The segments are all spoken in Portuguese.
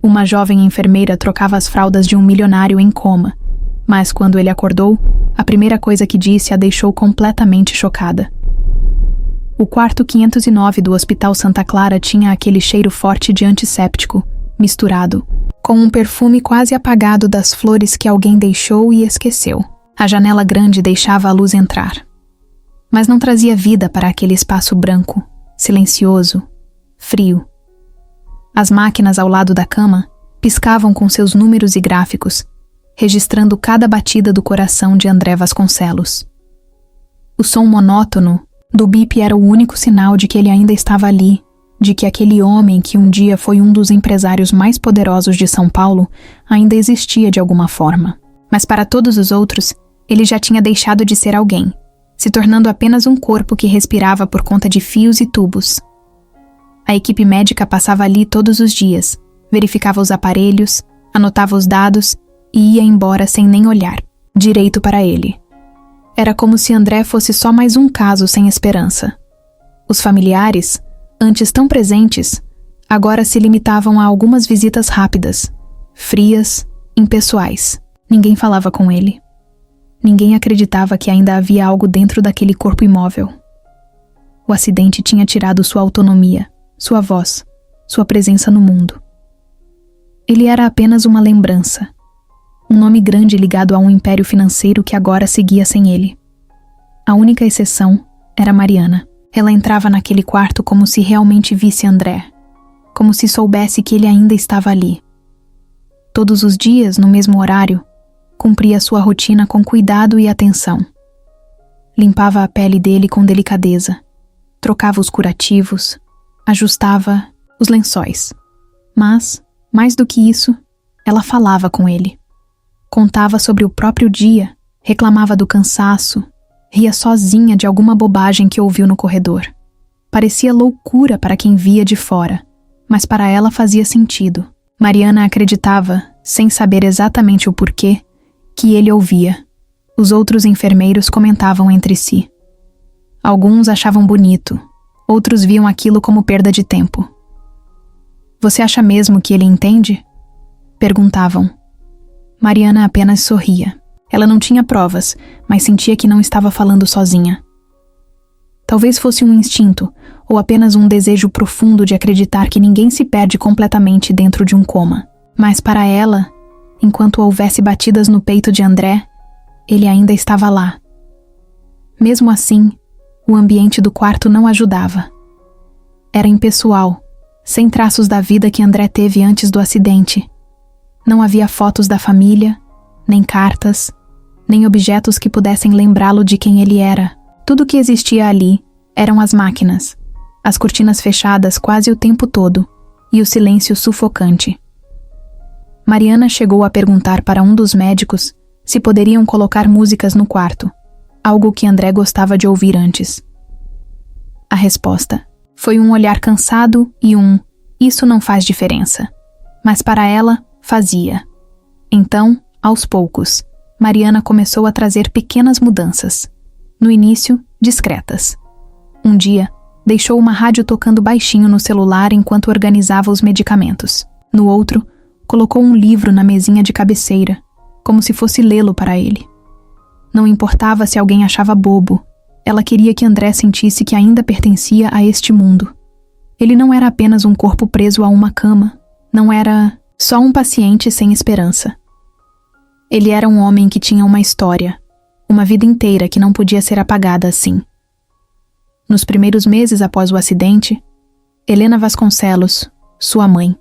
Uma jovem enfermeira trocava as fraldas de um milionário em coma, mas quando ele acordou, a primeira coisa que disse a deixou completamente chocada. O quarto 509 do Hospital Santa Clara tinha aquele cheiro forte de antisséptico, misturado com um perfume quase apagado das flores que alguém deixou e esqueceu. A janela grande deixava a luz entrar, mas não trazia vida para aquele espaço branco, silencioso, frio. As máquinas ao lado da cama piscavam com seus números e gráficos, registrando cada batida do coração de André Vasconcelos. O som monótono do bip era o único sinal de que ele ainda estava ali, de que aquele homem que um dia foi um dos empresários mais poderosos de São Paulo ainda existia de alguma forma. Mas para todos os outros, ele já tinha deixado de ser alguém, se tornando apenas um corpo que respirava por conta de fios e tubos. A equipe médica passava ali todos os dias, verificava os aparelhos, anotava os dados e ia embora sem nem olhar direito para ele. Era como se André fosse só mais um caso sem esperança. Os familiares, antes tão presentes, agora se limitavam a algumas visitas rápidas, frias, impessoais. Ninguém falava com ele. Ninguém acreditava que ainda havia algo dentro daquele corpo imóvel. O acidente tinha tirado sua autonomia, sua voz, sua presença no mundo. Ele era apenas uma lembrança, um nome grande ligado a um império financeiro que agora seguia sem ele. A única exceção era Mariana. Ela entrava naquele quarto como se realmente visse André, como se soubesse que ele ainda estava ali. Todos os dias, no mesmo horário, cumpria sua rotina com cuidado e atenção. Limpava a pele dele com delicadeza, trocava os curativos, ajustava os lençóis. Mas, mais do que isso, ela falava com ele. Contava sobre o próprio dia, reclamava do cansaço, ria sozinha de alguma bobagem que ouviu no corredor. Parecia loucura para quem via de fora, mas para ela fazia sentido. Mariana acreditava, sem saber exatamente o porquê, que ele ouvia. Os outros enfermeiros comentavam entre si. Alguns achavam bonito, outros viam aquilo como perda de tempo. "Você acha mesmo que ele entende?" perguntavam. Mariana apenas sorria. Ela não tinha provas, mas sentia que não estava falando sozinha. Talvez fosse um instinto, ou apenas um desejo profundo de acreditar que ninguém se perde completamente dentro de um coma. Mas para ela, enquanto houvesse batidas no peito de André, ele ainda estava lá. Mesmo assim, o ambiente do quarto não ajudava. Era impessoal, sem traços da vida que André teve antes do acidente. Não havia fotos da família, nem cartas, nem objetos que pudessem lembrá-lo de quem ele era. Tudo que existia ali eram as máquinas, as cortinas fechadas quase o tempo todo e o silêncio sufocante. Mariana chegou a perguntar para um dos médicos se poderiam colocar músicas no quarto, algo que André gostava de ouvir antes. A resposta foi um olhar cansado e "isso não faz diferença", mas para ela fazia. Então, aos poucos, Mariana começou a trazer pequenas mudanças. No início, discretas. Um dia, deixou uma rádio tocando baixinho no celular enquanto organizava os medicamentos. No outro, colocou um livro na mesinha de cabeceira, como se fosse lê-lo para ele. Não importava se alguém achava bobo, ela queria que André sentisse que ainda pertencia a este mundo. Ele não era apenas um corpo preso a uma cama, não era só um paciente sem esperança. Ele era um homem que tinha uma história, uma vida inteira que não podia ser apagada assim. Nos primeiros meses após o acidente, Helena Vasconcelos, sua mãe,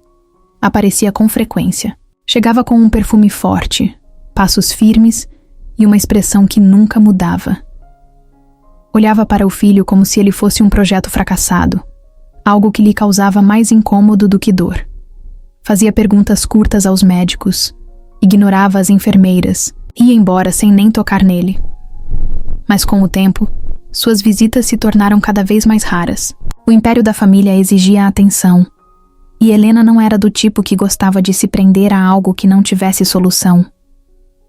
aparecia com frequência. Chegava com um perfume forte, passos firmes e uma expressão que nunca mudava. Olhava para o filho como se ele fosse um projeto fracassado, algo que lhe causava mais incômodo do que dor. Fazia perguntas curtas aos médicos, ignorava as enfermeiras, ia embora sem nem tocar nele. Mas com o tempo, suas visitas se tornaram cada vez mais raras. O império da família exigia atenção, e Helena não era do tipo que gostava de se prender a algo que não tivesse solução.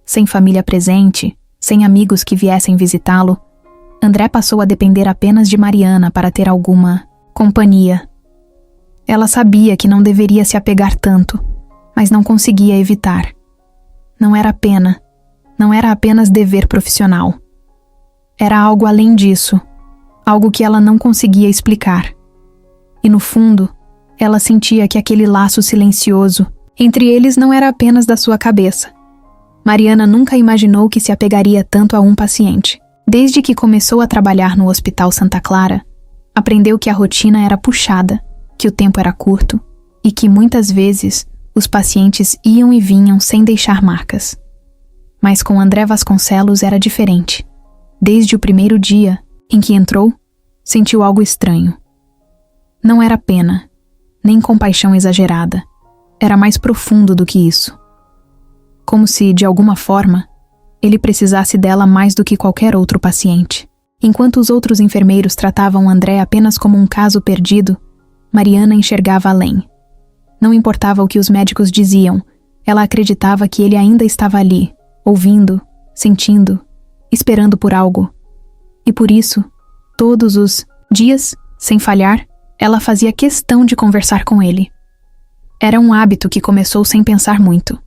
Sem família presente, sem amigos que viessem visitá-lo, André passou a depender apenas de Mariana para ter alguma companhia. Ela sabia que não deveria se apegar tanto, mas não conseguia evitar. Não era pena, não era apenas dever profissional. Era algo além disso, algo que ela não conseguia explicar. E no fundo, ela sentia que aquele laço silencioso entre eles não era apenas da sua cabeça. Mariana nunca imaginou que se apegaria tanto a um paciente. Desde que começou a trabalhar no Hospital Santa Clara, aprendeu que a rotina era puxada, que o tempo era curto e que muitas vezes os pacientes iam e vinham sem deixar marcas. Mas com André Vasconcelos era diferente. Desde o primeiro dia em que entrou, sentiu algo estranho. Não era pena, nem compaixão exagerada. Era mais profundo do que isso. Como se, de alguma forma, ele precisasse dela mais do que qualquer outro paciente. Enquanto os outros enfermeiros tratavam André apenas como um caso perdido, Mariana enxergava além. Não importava o que os médicos diziam, ela acreditava que ele ainda estava ali, ouvindo, sentindo, esperando por algo. E por isso, todos os dias, sem falhar, ela fazia questão de conversar com ele. Era um hábito que começou sem pensar muito.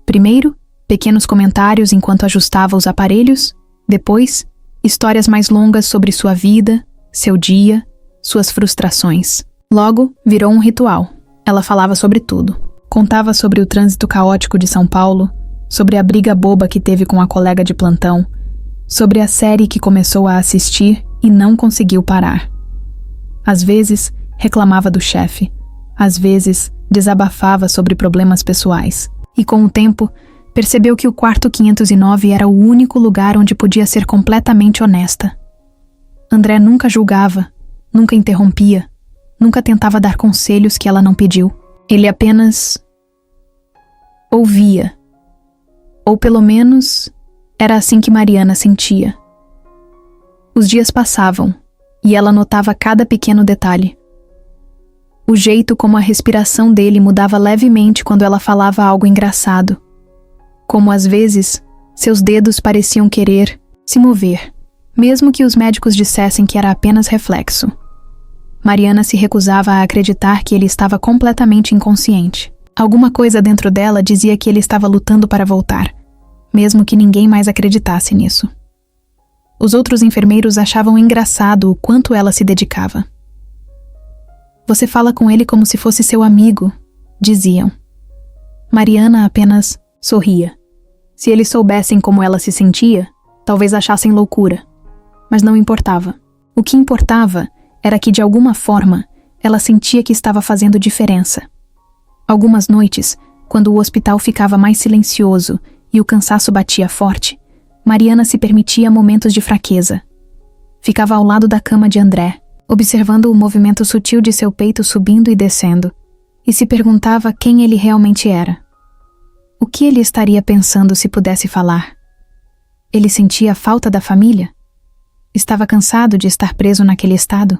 Primeiro, pequenos comentários enquanto ajustava os aparelhos, depois, histórias mais longas sobre sua vida, seu dia, suas frustrações. Logo, virou um ritual. Ela falava sobre tudo. Contava sobre o trânsito caótico de São Paulo, sobre a briga boba que teve com a colega de plantão, sobre a série que começou a assistir e não conseguiu parar. Às vezes, reclamava do chefe. Às vezes, desabafava sobre problemas pessoais. E com o tempo, percebeu que o quarto 509 era o único lugar onde podia ser completamente honesta. André nunca julgava, nunca interrompia, nunca tentava dar conselhos que ela não pediu. Ele apenas ouvia. Ou pelo menos, era assim que Mariana sentia. Os dias passavam, e ela notava cada pequeno detalhe. O jeito como a respiração dele mudava levemente quando ela falava algo engraçado. Como às vezes, seus dedos pareciam querer se mover, mesmo que os médicos dissessem que era apenas reflexo. Mariana se recusava a acreditar que ele estava completamente inconsciente. Alguma coisa dentro dela dizia que ele estava lutando para voltar, mesmo que ninguém mais acreditasse nisso. Os outros enfermeiros achavam engraçado o quanto ela se dedicava. Você fala com ele como se fosse seu amigo, diziam. Mariana apenas sorria. Se eles soubessem como ela se sentia, talvez achassem loucura. Mas não importava. O que importava era que, de alguma forma, ela sentia que estava fazendo diferença. Algumas noites, quando o hospital ficava mais silencioso e o cansaço batia forte, Mariana se permitia momentos de fraqueza. Ficava ao lado da cama de André, observando o movimento sutil de seu peito subindo e descendo, e se perguntava quem ele realmente era. O que ele estaria pensando se pudesse falar? Ele sentia falta da família? Estava cansado de estar preso naquele estado?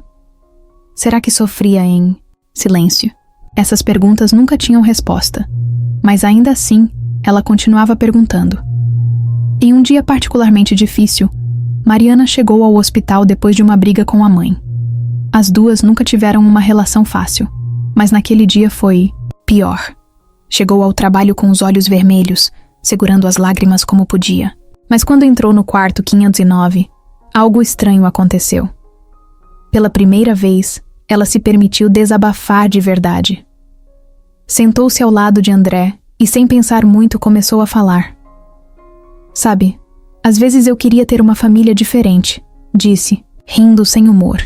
Será que sofria em silêncio? Essas perguntas nunca tinham resposta, mas ainda assim, ela continuava perguntando. Em um dia particularmente difícil, Mariana chegou ao hospital depois de uma briga com a mãe. As duas nunca tiveram uma relação fácil, mas naquele dia foi pior. Chegou ao trabalho com os olhos vermelhos, segurando as lágrimas como podia. Mas quando entrou no quarto 509, algo estranho aconteceu. Pela primeira vez, ela se permitiu desabafar de verdade. Sentou-se ao lado de André e, sem pensar muito, começou a falar. Sabe, às vezes eu queria ter uma família diferente, disse, rindo sem humor.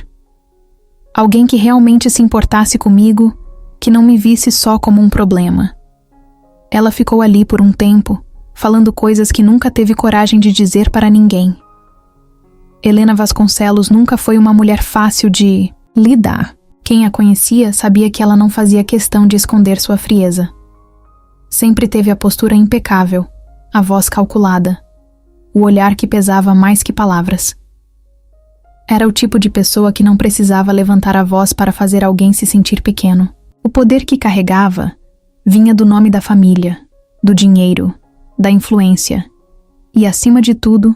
Alguém que realmente se importasse comigo, que não me visse só como um problema. Ela ficou ali por um tempo, falando coisas que nunca teve coragem de dizer para ninguém. Helena Vasconcelos nunca foi uma mulher fácil de lidar. Quem a conhecia sabia que ela não fazia questão de esconder sua frieza. Sempre teve a postura impecável, a voz calculada, o olhar que pesava mais que palavras. Era o tipo de pessoa que não precisava levantar a voz para fazer alguém se sentir pequeno. O poder que carregava vinha do nome da família, do dinheiro, da influência e, acima de tudo,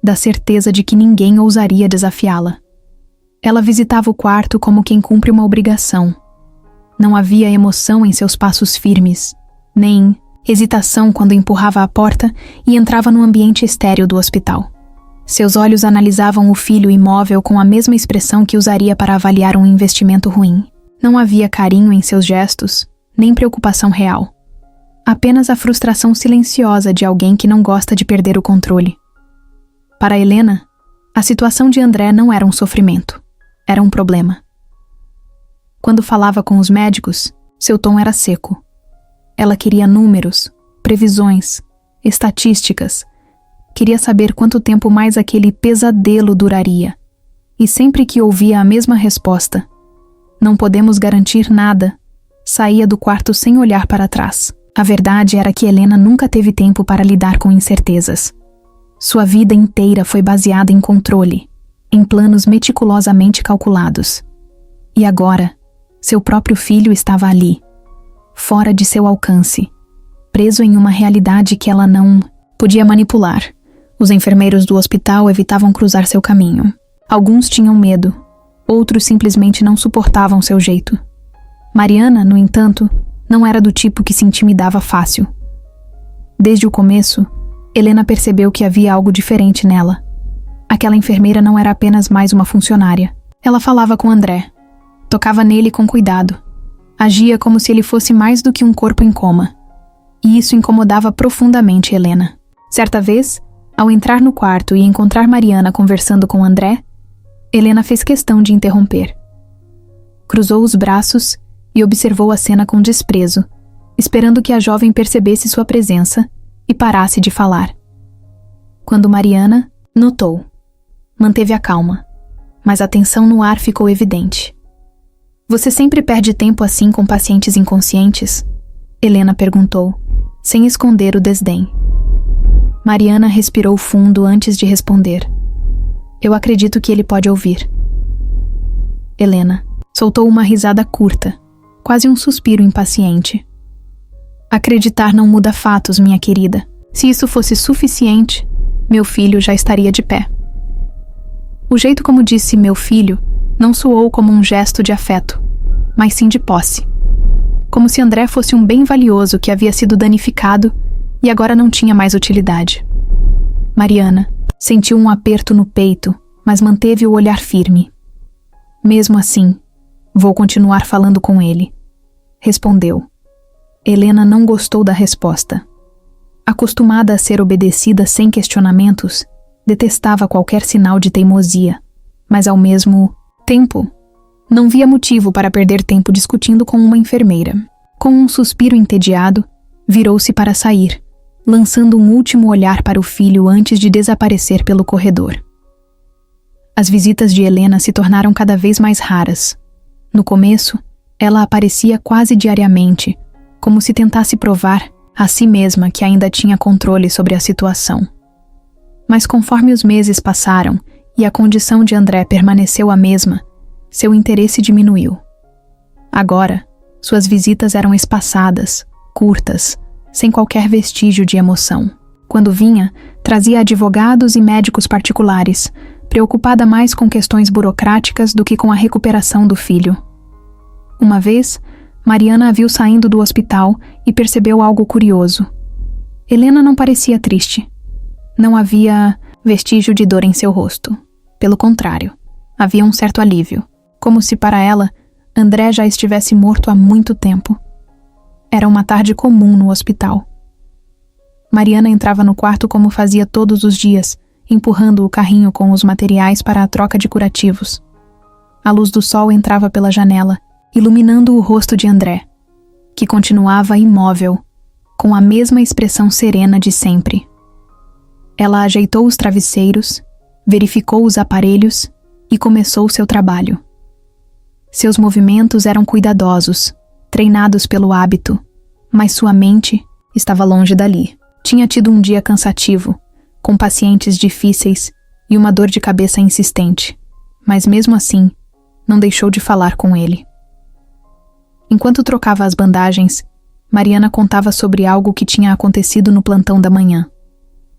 da certeza de que ninguém ousaria desafiá-la. Ela visitava o quarto como quem cumpre uma obrigação. Não havia emoção em seus passos firmes, nem hesitação quando empurrava a porta e entrava no ambiente estéril do hospital. Seus olhos analisavam o filho imóvel com a mesma expressão que usaria para avaliar um investimento ruim. Não havia carinho em seus gestos, nem preocupação real. Apenas a frustração silenciosa de alguém que não gosta de perder o controle. Para Helena, a situação de André não era um sofrimento, era um problema. Quando falava com os médicos, seu tom era seco. Ela queria números, previsões, estatísticas. Queria saber quanto tempo mais aquele pesadelo duraria. E sempre que ouvia a mesma resposta, não podemos garantir nada, saía do quarto sem olhar para trás. A verdade era que Helena nunca teve tempo para lidar com incertezas. Sua vida inteira foi baseada em controle, em planos meticulosamente calculados. E agora, seu próprio filho estava ali, fora de seu alcance, preso em uma realidade que ela não podia manipular. Os enfermeiros do hospital evitavam cruzar seu caminho. Alguns tinham medo, outros simplesmente não suportavam seu jeito. Mariana, no entanto, não era do tipo que se intimidava fácil. Desde o começo, Helena percebeu que havia algo diferente nela. Aquela enfermeira não era apenas mais uma funcionária. Ela falava com André, tocava nele com cuidado, agia como se ele fosse mais do que um corpo em coma. E isso incomodava profundamente Helena. Certa vez, ao entrar no quarto e encontrar Mariana conversando com André, Helena fez questão de interromper. Cruzou os braços e observou a cena com desprezo, esperando que a jovem percebesse sua presença e parasse de falar. Quando Mariana notou, manteve a calma, mas a tensão no ar ficou evidente. "Você sempre perde tempo assim com pacientes inconscientes?" Helena perguntou, sem esconder o desdém. Mariana respirou fundo antes de responder. "Eu acredito que ele pode ouvir." Helena soltou uma risada curta, quase um suspiro impaciente. "Acreditar não muda fatos, minha querida. Se isso fosse suficiente, meu filho já estaria de pé." O jeito como disse "meu filho" não soou como um gesto de afeto, mas sim de posse. Como se André fosse um bem valioso que havia sido danificado e agora não tinha mais utilidade. Mariana sentiu um aperto no peito, mas manteve o olhar firme. "Mesmo assim, vou continuar falando com ele", respondeu. Helena não gostou da resposta. Acostumada a ser obedecida sem questionamentos, detestava qualquer sinal de teimosia, mas ao mesmo tempo, não via motivo para perder tempo discutindo com uma enfermeira. Com um suspiro entediado, virou-se para sair, lançando um último olhar para o filho antes de desaparecer pelo corredor. As visitas de Helena se tornaram cada vez mais raras. No começo, ela aparecia quase diariamente, como se tentasse provar a si mesma que ainda tinha controle sobre a situação. Mas conforme os meses passaram e a condição de André permaneceu a mesma, seu interesse diminuiu. Agora, suas visitas eram espaçadas, curtas, sem qualquer vestígio de emoção. Quando vinha, trazia advogados e médicos particulares, preocupada mais com questões burocráticas do que com a recuperação do filho. Uma vez, Mariana a viu saindo do hospital e percebeu algo curioso. Helena não parecia triste. Não havia vestígio de dor em seu rosto. Pelo contrário, havia um certo alívio, como se para ela, André já estivesse morto há muito tempo. Era uma tarde comum no hospital. Mariana entrava no quarto como fazia todos os dias, empurrando o carrinho com os materiais para a troca de curativos. A luz do sol entrava pela janela, iluminando o rosto de André, que continuava imóvel, com a mesma expressão serena de sempre. Ela ajeitou os travesseiros, verificou os aparelhos e começou seu trabalho. Seus movimentos eram cuidadosos, treinados pelo hábito, mas sua mente estava longe dali. Tinha tido um dia cansativo, com pacientes difíceis e uma dor de cabeça insistente, mas mesmo assim, não deixou de falar com ele. Enquanto trocava as bandagens, Mariana contava sobre algo que tinha acontecido no plantão da manhã.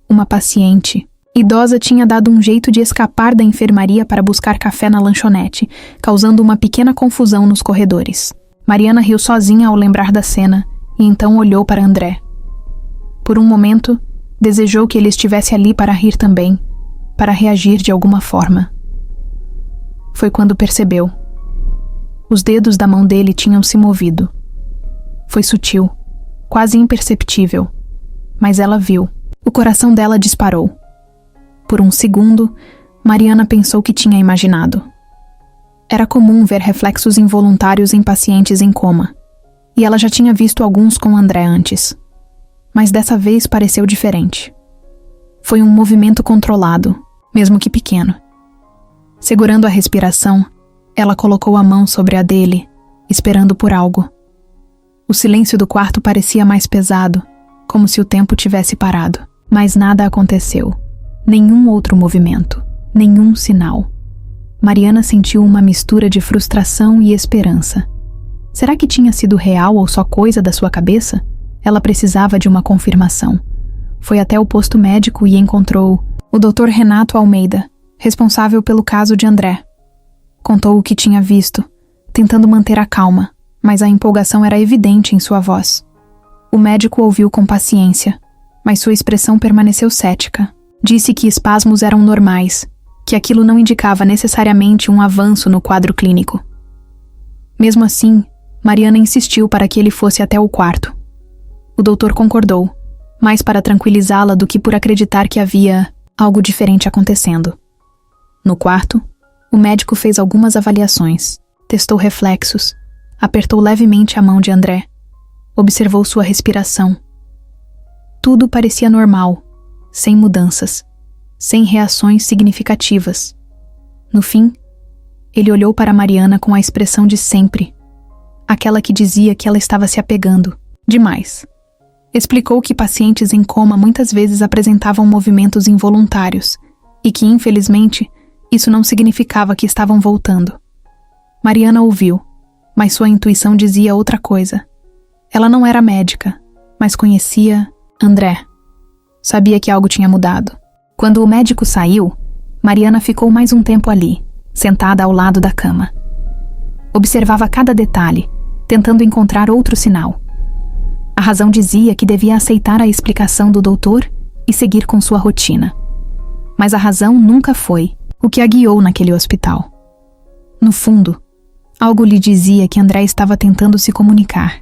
Uma paciente idosa tinha dado um jeito de escapar da enfermaria para buscar café na lanchonete, causando uma pequena confusão nos corredores. Mariana riu sozinha ao lembrar da cena e então olhou para André. Por um momento, desejou que ele estivesse ali para rir também, para reagir de alguma forma. Foi quando percebeu. Os dedos da mão dele tinham se movido. Foi sutil, quase imperceptível, mas ela viu. O coração dela disparou. Por um segundo, Mariana pensou que tinha imaginado. Era comum ver reflexos involuntários em pacientes em coma, e ela já tinha visto alguns com André antes. Mas dessa vez pareceu diferente. Foi um movimento controlado, mesmo que pequeno. Segurando a respiração, ela colocou a mão sobre a dele, esperando por algo. O silêncio do quarto parecia mais pesado, como se o tempo tivesse parado. Mas nada aconteceu. Nenhum outro movimento, nenhum sinal. Mariana sentiu uma mistura de frustração e esperança. Será que tinha sido real ou só coisa da sua cabeça? Ela precisava de uma confirmação. Foi até o posto médico e encontrou o Dr. Renato Almeida, responsável pelo caso de André. Contou o que tinha visto, tentando manter a calma, mas a empolgação era evidente em sua voz. O médico ouviu com paciência, mas sua expressão permaneceu cética. Disse que espasmos eram normais, que aquilo não indicava necessariamente um avanço no quadro clínico. Mesmo assim, Mariana insistiu para que ele fosse até o quarto. O doutor concordou, mais para tranquilizá-la do que por acreditar que havia algo diferente acontecendo. No quarto, o médico fez algumas avaliações, testou reflexos, apertou levemente a mão de André, observou sua respiração. Tudo parecia normal, sem mudanças, sem reações significativas. No fim, ele olhou para Mariana com a expressão de sempre, aquela que dizia que ela estava se apegando demais. Explicou que pacientes em coma muitas vezes apresentavam movimentos involuntários e que, infelizmente, isso não significava que estavam voltando. Mariana ouviu, mas sua intuição dizia outra coisa. Ela não era médica, mas conhecia André. Sabia que algo tinha mudado. Quando o médico saiu, Mariana ficou mais um tempo ali, sentada ao lado da cama. Observava cada detalhe, tentando encontrar outro sinal. A razão dizia que devia aceitar a explicação do doutor e seguir com sua rotina. Mas a razão nunca foi o que a guiou naquele hospital. No fundo, algo lhe dizia que André estava tentando se comunicar,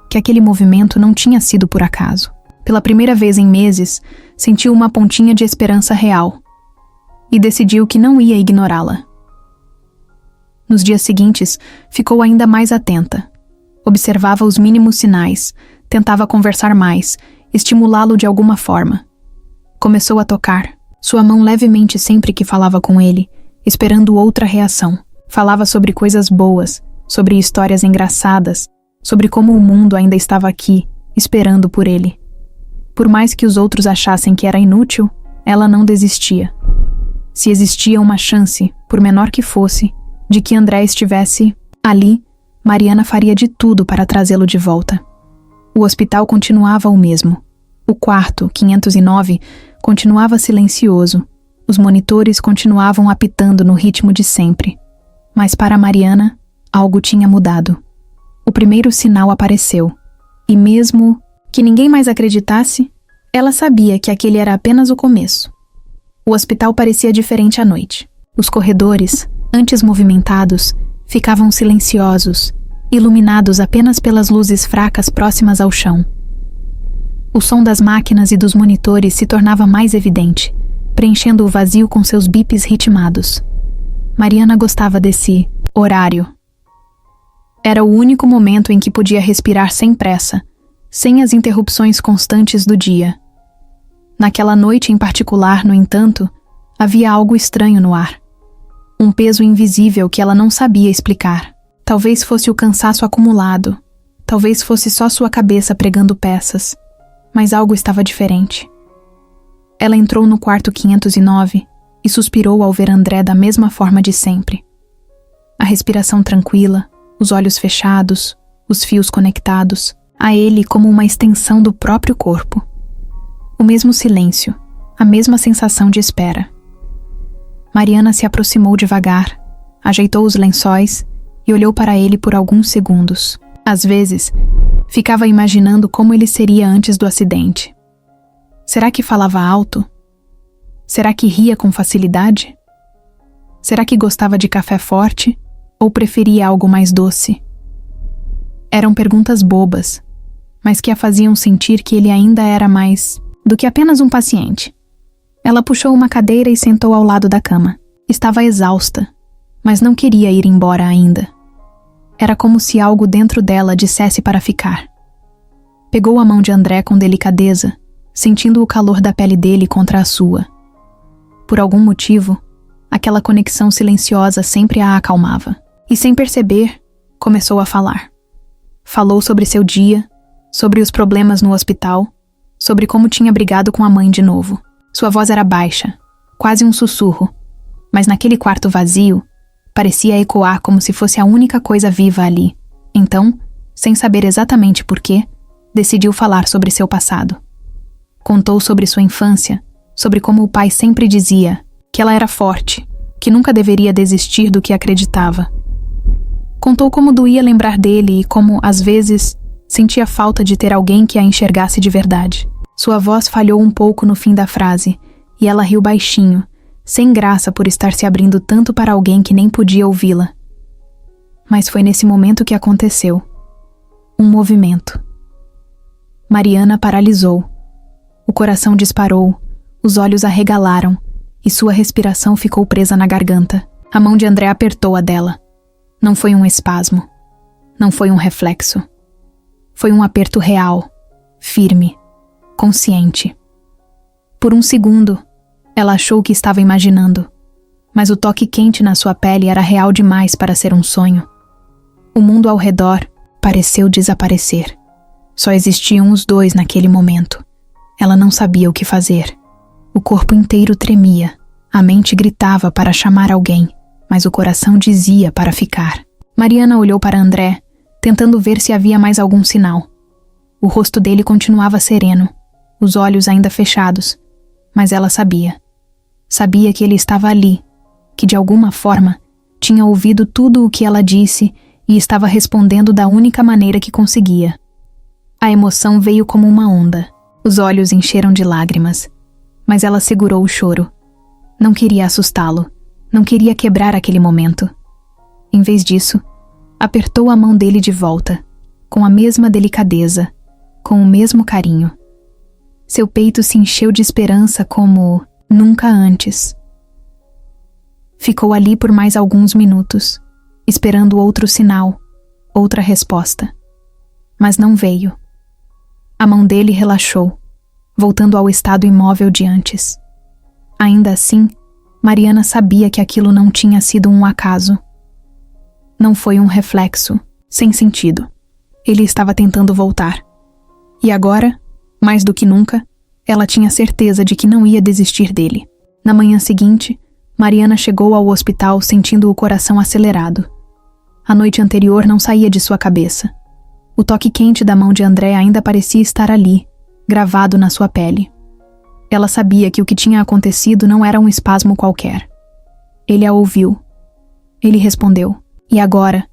que aquele movimento não tinha sido por acaso. Pela primeira vez em meses, sentiu uma pontinha de esperança real e decidiu que não ia ignorá-la. Nos dias seguintes, ficou ainda mais atenta. Observava os mínimos sinais, tentava conversar mais, estimulá-lo de alguma forma. Começou a tocar, sua mão levemente sempre que falava com ele, esperando outra reação. Falava sobre coisas boas, sobre histórias engraçadas, sobre como o mundo ainda estava aqui, esperando por ele. Por mais que os outros achassem que era inútil, ela não desistia. Se existia uma chance, por menor que fosse, de que André estivesse ali, Mariana faria de tudo para trazê-lo de volta. O hospital continuava o mesmo. O quarto, 509, continuava silencioso. Os monitores continuavam apitando no ritmo de sempre. Mas para Mariana, algo tinha mudado. O primeiro sinal apareceu. E mesmo que ninguém mais acreditasse, ela sabia que aquele era apenas o começo. O hospital parecia diferente à noite. Os corredores, antes movimentados, ficavam silenciosos, iluminados apenas pelas luzes fracas próximas ao chão. O som das máquinas e dos monitores se tornava mais evidente, preenchendo o vazio com seus bips ritmados. Mariana gostava desse horário. Era o único momento em que podia respirar sem pressa, sem as interrupções constantes do dia. Naquela noite em particular, no entanto, havia algo estranho no ar. Um peso invisível que ela não sabia explicar. Talvez fosse o cansaço acumulado, talvez fosse só sua cabeça pregando peças, mas algo estava diferente. Ela entrou no quarto 509 e suspirou ao ver André da mesma forma de sempre. A respiração tranquila, os olhos fechados, os fios conectados, a ele como uma extensão do próprio corpo. O mesmo silêncio, a mesma sensação de espera. Mariana se aproximou devagar, ajeitou os lençóis e olhou para ele por alguns segundos. Às vezes, Ficava imaginando como ele seria antes do acidente. Será que falava alto? Será que ria com facilidade? Será que gostava de café forte ou preferia algo mais doce? Eram perguntas bobas, mas que a faziam sentir que ele ainda era mais do que apenas um paciente. Ela puxou uma cadeira e sentou ao lado da cama. Estava exausta, mas não queria ir embora ainda. Era como se algo dentro dela dissesse para ficar. Pegou a mão de André com delicadeza, sentindo o calor da pele dele contra a sua. Por algum motivo, aquela conexão silenciosa sempre a acalmava. E sem perceber, começou a falar. Falou sobre seu dia, sobre os problemas no hospital, sobre como tinha brigado com a mãe de novo. Sua voz era baixa, quase um sussurro, mas naquele quarto vazio, parecia ecoar como se fosse a única coisa viva ali. Então, sem saber exatamente porquê, decidiu falar sobre seu passado. Contou sobre sua infância, sobre como o pai sempre dizia que ela era forte, que nunca deveria desistir do que acreditava. Contou como doía lembrar dele e como, às vezes, sentia falta de ter alguém que a enxergasse de verdade. Sua voz falhou um pouco no fim da frase, e ela riu baixinho, sem graça por estar se abrindo tanto para alguém que nem podia ouvi-la. Mas foi nesse momento que aconteceu. Um movimento. Mariana paralisou. O coração disparou, os olhos arregalaram, e sua respiração ficou presa na garganta. A mão de André apertou a dela. Não foi um espasmo. Não foi um reflexo. Foi um aperto real, firme, consciente. Por um segundo, ela achou que estava imaginando, mas o toque quente na sua pele era real demais para ser um sonho. O mundo ao redor pareceu desaparecer. Só existiam os dois naquele momento. Ela não sabia o que fazer. O corpo inteiro tremia. A mente gritava para chamar alguém, mas o coração dizia para ficar. Mariana olhou para André, tentando ver se havia mais algum sinal. O rosto dele continuava sereno, os olhos ainda fechados, mas ela sabia. Sabia que ele estava ali, que de alguma forma tinha ouvido tudo o que ela disse e estava respondendo da única maneira que conseguia. A emoção veio como uma onda. Os olhos encheram de lágrimas, mas ela segurou o choro. Não queria assustá-lo, não queria quebrar aquele momento. Em vez disso, apertou a mão dele de volta, com a mesma delicadeza, com o mesmo carinho. Seu peito se encheu de esperança como nunca antes. Ficou ali por mais alguns minutos, esperando outro sinal, outra resposta. Mas não veio. A mão dele relaxou, voltando ao estado imóvel de antes. Ainda assim, Mariana sabia que aquilo não tinha sido um acaso. Não foi um reflexo, sem sentido. Ele estava tentando voltar. E agora, mais do que nunca, ela tinha certeza de que não ia desistir dele. Na manhã seguinte, Mariana chegou ao hospital sentindo o coração acelerado. A noite anterior não saía de sua cabeça. O toque quente da mão de André ainda parecia estar ali, gravado na sua pele. Ela sabia que o que tinha acontecido não era um espasmo qualquer. Ele a ouviu. Ele respondeu. E agora,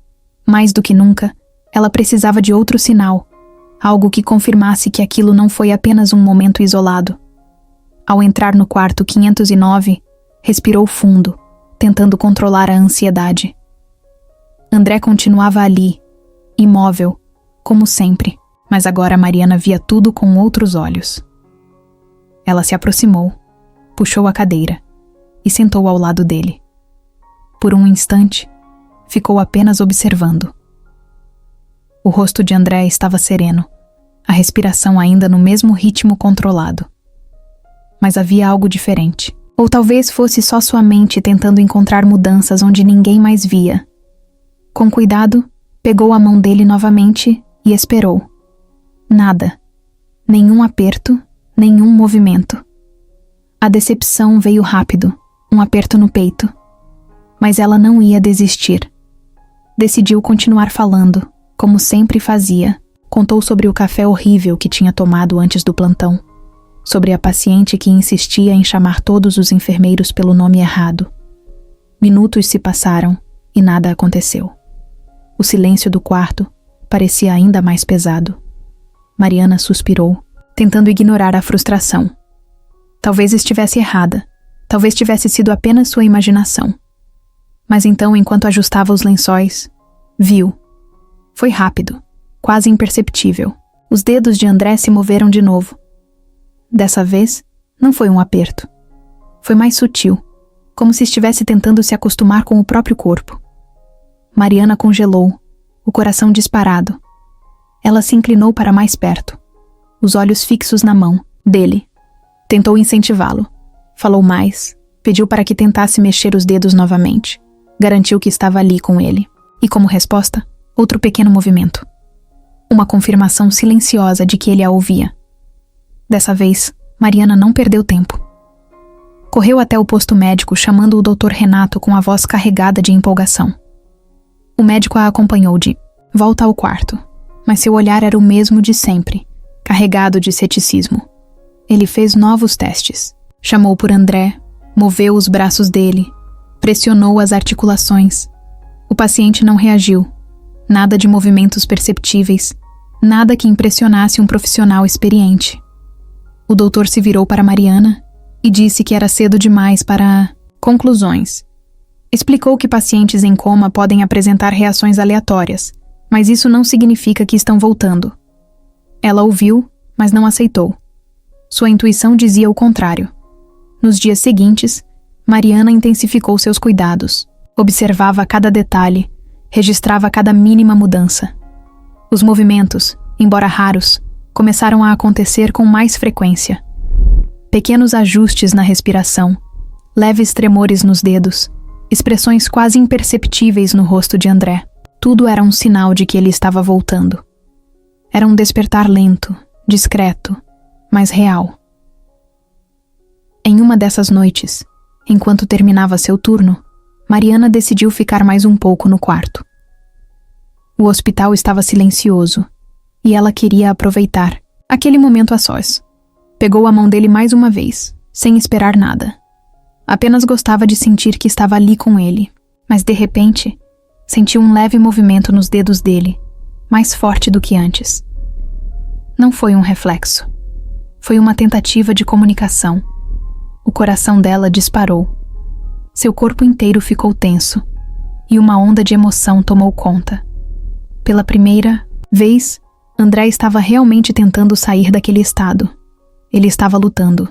mais do que nunca, ela precisava de outro sinal, algo que confirmasse que aquilo não foi apenas um momento isolado. Ao entrar no quarto 509, respirou fundo, tentando controlar a ansiedade. André continuava ali, imóvel, como sempre, mas agora Mariana via tudo com outros olhos. Ela se aproximou, puxou a cadeira e sentou ao lado dele. Por um instante, ficou apenas observando. O rosto de André estava sereno, a respiração ainda no mesmo ritmo controlado. Mas havia algo diferente. Ou talvez fosse só sua mente tentando encontrar mudanças onde ninguém mais via. Com cuidado, pegou a mão dele novamente e esperou. Nada. Nenhum aperto, nenhum movimento. A decepção veio rápido, um aperto no peito. Mas ela não ia desistir. Decidiu continuar falando, como sempre fazia. Contou sobre o café horrível que tinha tomado antes do plantão. Sobre a paciente que insistia em chamar todos os enfermeiros pelo nome errado. Minutos se passaram e nada aconteceu. O silêncio do quarto parecia ainda mais pesado. Mariana suspirou, tentando ignorar a frustração. Talvez estivesse errada. Talvez tivesse sido apenas sua imaginação. Mas então, enquanto ajustava os lençóis, viu. Foi rápido, quase imperceptível. Os dedos de André se moveram de novo. Dessa vez, não foi um aperto. Foi mais sutil, como se estivesse tentando se acostumar com o próprio corpo. Mariana congelou, o coração disparado. Ela se inclinou para mais perto, os olhos fixos na mão dele. Tentou incentivá-lo. Falou mais, pediu para que tentasse mexer os dedos novamente. Garantiu que estava ali com ele. E como resposta, outro pequeno movimento. Uma confirmação silenciosa de que ele a ouvia. Dessa vez, Mariana não perdeu tempo. Correu até o posto médico chamando o Dr. Renato com a voz carregada de empolgação. O médico a acompanhou de volta ao quarto, mas seu olhar era o mesmo de sempre, carregado de ceticismo. Ele fez novos testes. Chamou por André, moveu os braços dele, pressionou as articulações. O paciente não reagiu. Nada de movimentos perceptíveis, nada que impressionasse um profissional experiente. O doutor se virou para Mariana e disse que era cedo demais para conclusões. Explicou que pacientes em coma podem apresentar reações aleatórias, mas isso não significa que estão voltando. Ela ouviu, mas não aceitou. Sua intuição dizia o contrário. Nos dias seguintes, Mariana intensificou seus cuidados, observava cada detalhe, registrava cada mínima mudança. Os movimentos, embora raros, começaram a acontecer com mais frequência. Pequenos ajustes na respiração, leves tremores nos dedos, expressões quase imperceptíveis no rosto de André. Tudo era um sinal de que ele estava voltando. Era um despertar lento, discreto, mas real. Em uma dessas noites, enquanto terminava seu turno, Mariana decidiu ficar mais um pouco no quarto. O hospital estava silencioso, e ela queria aproveitar aquele momento a sós. Pegou a mão dele mais uma vez, sem esperar nada. Apenas gostava de sentir que estava ali com ele, mas de repente, sentiu um leve movimento nos dedos dele, mais forte do que antes. Não foi um reflexo. Foi uma tentativa de comunicação. O coração dela disparou. Seu corpo inteiro ficou tenso, e uma onda de emoção tomou conta. Pela primeira vez, André estava realmente tentando sair daquele estado. Ele estava lutando.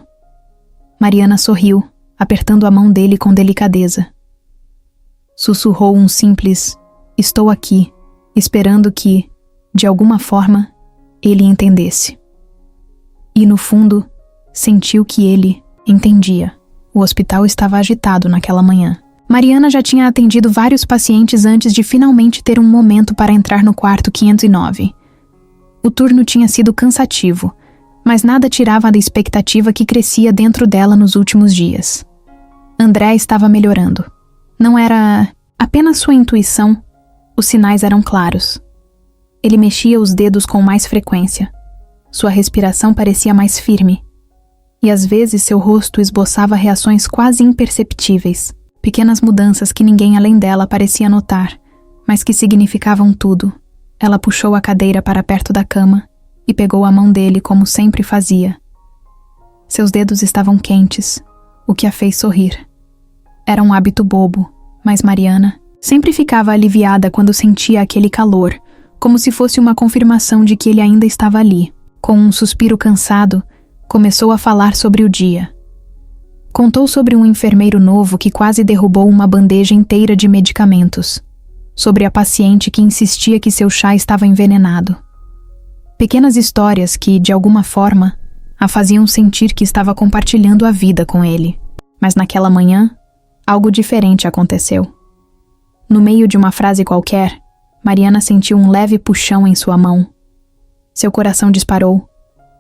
Mariana sorriu, apertando a mão dele com delicadeza. Sussurrou um simples "estou aqui", esperando que, de alguma forma, ele entendesse. E no fundo, sentiu que ele entendia. O hospital estava agitado naquela manhã. Mariana já tinha atendido vários pacientes antes de finalmente ter um momento para entrar no quarto 509. O turno tinha sido cansativo, mas nada tirava da expectativa que crescia dentro dela nos últimos dias. André estava melhorando. Não era apenas sua intuição, os sinais eram claros. Ele mexia os dedos com mais frequência. Sua respiração parecia mais firme. E às vezes seu rosto esboçava reações quase imperceptíveis, pequenas mudanças que ninguém além dela parecia notar, mas que significavam tudo. Ela puxou a cadeira para perto da cama e pegou a mão dele como sempre fazia. Seus dedos estavam quentes, o que a fez sorrir. Era um hábito bobo, mas Mariana sempre ficava aliviada quando sentia aquele calor, como se fosse uma confirmação de que ele ainda estava ali. Com um suspiro cansado, começou a falar sobre o dia. Contou sobre um enfermeiro novo que quase derrubou uma bandeja inteira de medicamentos. Sobre a paciente que insistia que seu chá estava envenenado. Pequenas histórias que, de alguma forma, a faziam sentir que estava compartilhando a vida com ele. Mas naquela manhã, algo diferente aconteceu. No meio de uma frase qualquer, Mariana sentiu um leve puxão em sua mão. Seu coração disparou.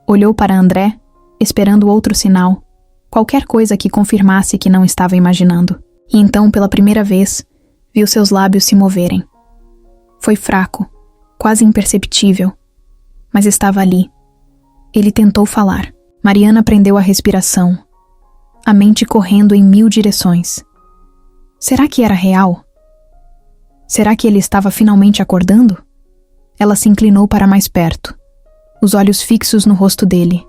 Olhou para André, esperando outro sinal, qualquer coisa que confirmasse que não estava imaginando. E então, pela primeira vez, viu seus lábios se moverem. Foi fraco, quase imperceptível, mas estava ali. Ele tentou falar. Mariana prendeu a respiração, a mente correndo em 1000 direções. Será que era real? Será que ele estava finalmente acordando? Ela se inclinou para mais perto. os olhos fixos no rosto dele.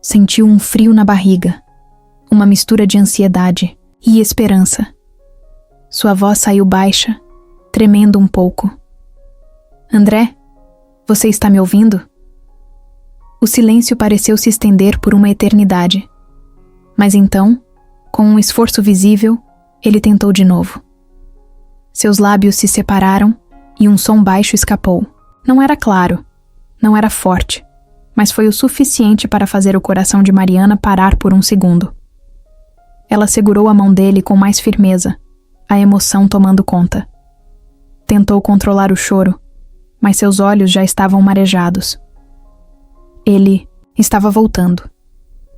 Sentiu um frio na barriga, uma mistura de ansiedade e esperança. Sua voz saiu baixa, tremendo um pouco. André, você está me ouvindo? O silêncio pareceu se estender por uma eternidade. Mas então, com um esforço visível, ele tentou de novo. Seus lábios se separaram e um som baixo escapou. Não era claro, não era forte, mas foi o suficiente para fazer o coração de Mariana parar por um segundo. Ela segurou a mão dele com mais firmeza, a emoção tomando conta. Tentou controlar o choro, mas seus olhos já estavam marejados. Ele estava voltando.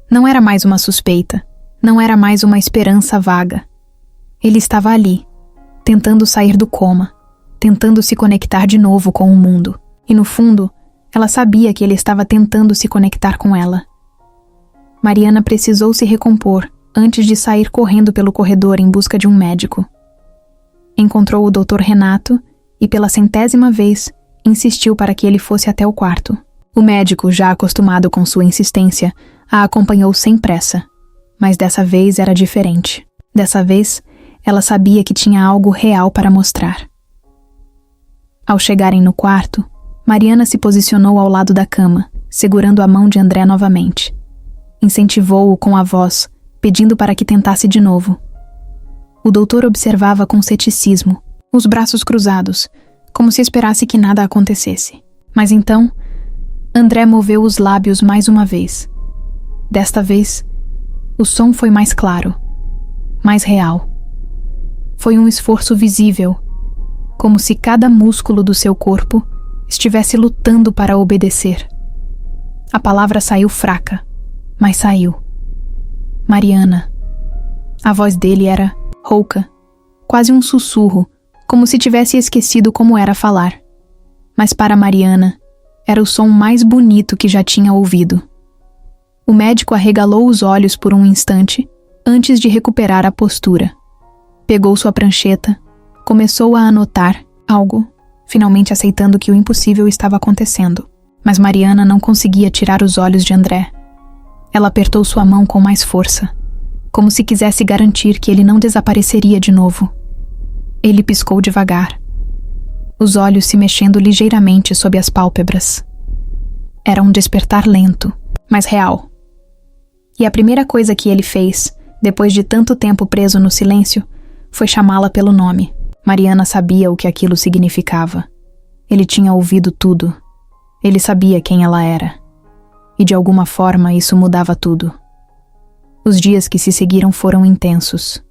Não era mais uma suspeita, não era mais uma esperança vaga. Ele estava ali, tentando sair do coma, tentando se conectar de novo com o mundo. E no fundo, ela sabia que ele estava tentando se conectar com ela. Mariana precisou se recompor antes de sair correndo pelo corredor em busca de um médico. Encontrou o Dr. Renato e, pela 100ª vez, insistiu para que ele fosse até o quarto. O médico, já acostumado com sua insistência, a acompanhou sem pressa. Mas dessa vez era diferente. Dessa vez, ela sabia que tinha algo real para mostrar. Ao chegarem no quarto, Mariana se posicionou ao lado da cama, segurando a mão de André novamente. Incentivou-o com a voz, pedindo para que tentasse de novo. O doutor observava com ceticismo, os braços cruzados, como se esperasse que nada acontecesse. Mas então, André moveu os lábios mais uma vez. Desta vez, o som foi mais claro, mais real. Foi um esforço visível, como se cada músculo do seu corpo estivesse lutando para obedecer. A palavra saiu fraca, mas saiu. Mariana. A voz dele era rouca, quase um sussurro, como se tivesse esquecido como era falar. Mas para Mariana, era o som mais bonito que já tinha ouvido. O médico arregalou os olhos por um instante, antes de recuperar a postura. Pegou sua prancheta, começou a anotar algo, finalmente aceitando que o impossível estava acontecendo. Mas Mariana não conseguia tirar os olhos de André. Ela apertou sua mão com mais força, como se quisesse garantir que ele não desapareceria de novo. Ele piscou devagar, os olhos se mexendo ligeiramente sob as pálpebras. Era um despertar lento, mas real. E a primeira coisa que ele fez, depois de tanto tempo preso no silêncio, foi chamá-la pelo nome. Mariana sabia o que aquilo significava. Ele tinha ouvido tudo. Ele sabia quem ela era. E de alguma forma isso mudava tudo. Os dias que se seguiram foram intensos.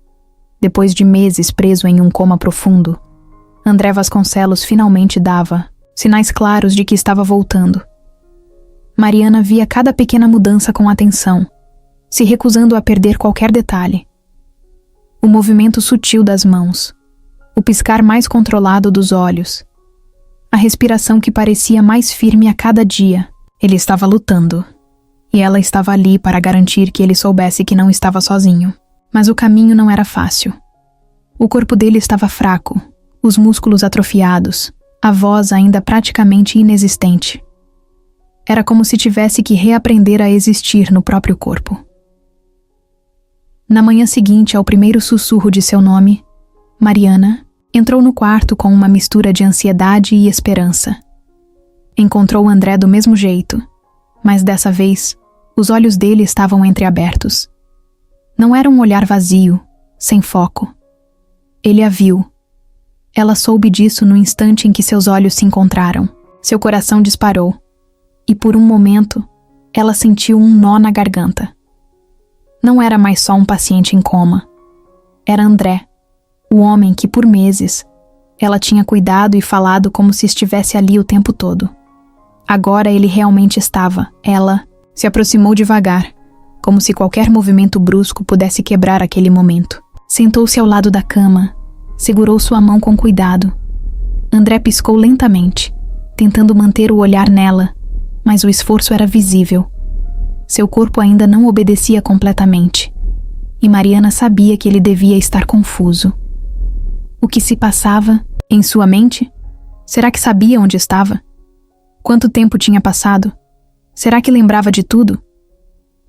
Depois de meses preso em um coma profundo, André Vasconcelos finalmente dava sinais claros de que estava voltando. Mariana via cada pequena mudança com atenção, se recusando a perder qualquer detalhe. O movimento sutil das mãos, o piscar mais controlado dos olhos, a respiração que parecia mais firme a cada dia. Ele estava lutando, e ela estava ali para garantir que ele soubesse que não estava sozinho. Mas o caminho não era fácil. O corpo dele estava fraco, os músculos atrofiados, a voz ainda praticamente inexistente. Era como se tivesse que reaprender a existir no próprio corpo. Na manhã seguinte ao primeiro sussurro de seu nome, Mariana entrou no quarto com uma mistura de ansiedade e esperança. Encontrou André do mesmo jeito, mas dessa vez, os olhos dele estavam entreabertos. Não era um olhar vazio, sem foco. Ele a viu. Ela soube disso no instante em que seus olhos se encontraram. Seu coração disparou. E por um momento, ela sentiu um nó na garganta. Não era mais só um paciente em coma. Era André, o homem que por meses ela tinha cuidado e falado como se estivesse ali o tempo todo. Agora ele realmente estava. Ela se aproximou devagar, como se qualquer movimento brusco pudesse quebrar aquele momento. Sentou-se ao lado da cama, segurou sua mão com cuidado. André piscou lentamente, tentando manter o olhar nela, mas o esforço era visível. Seu corpo ainda não obedecia completamente, e Mariana sabia que ele devia estar confuso. O que se passava em sua mente? Será que sabia onde estava? Quanto tempo tinha passado? Será que lembrava de tudo?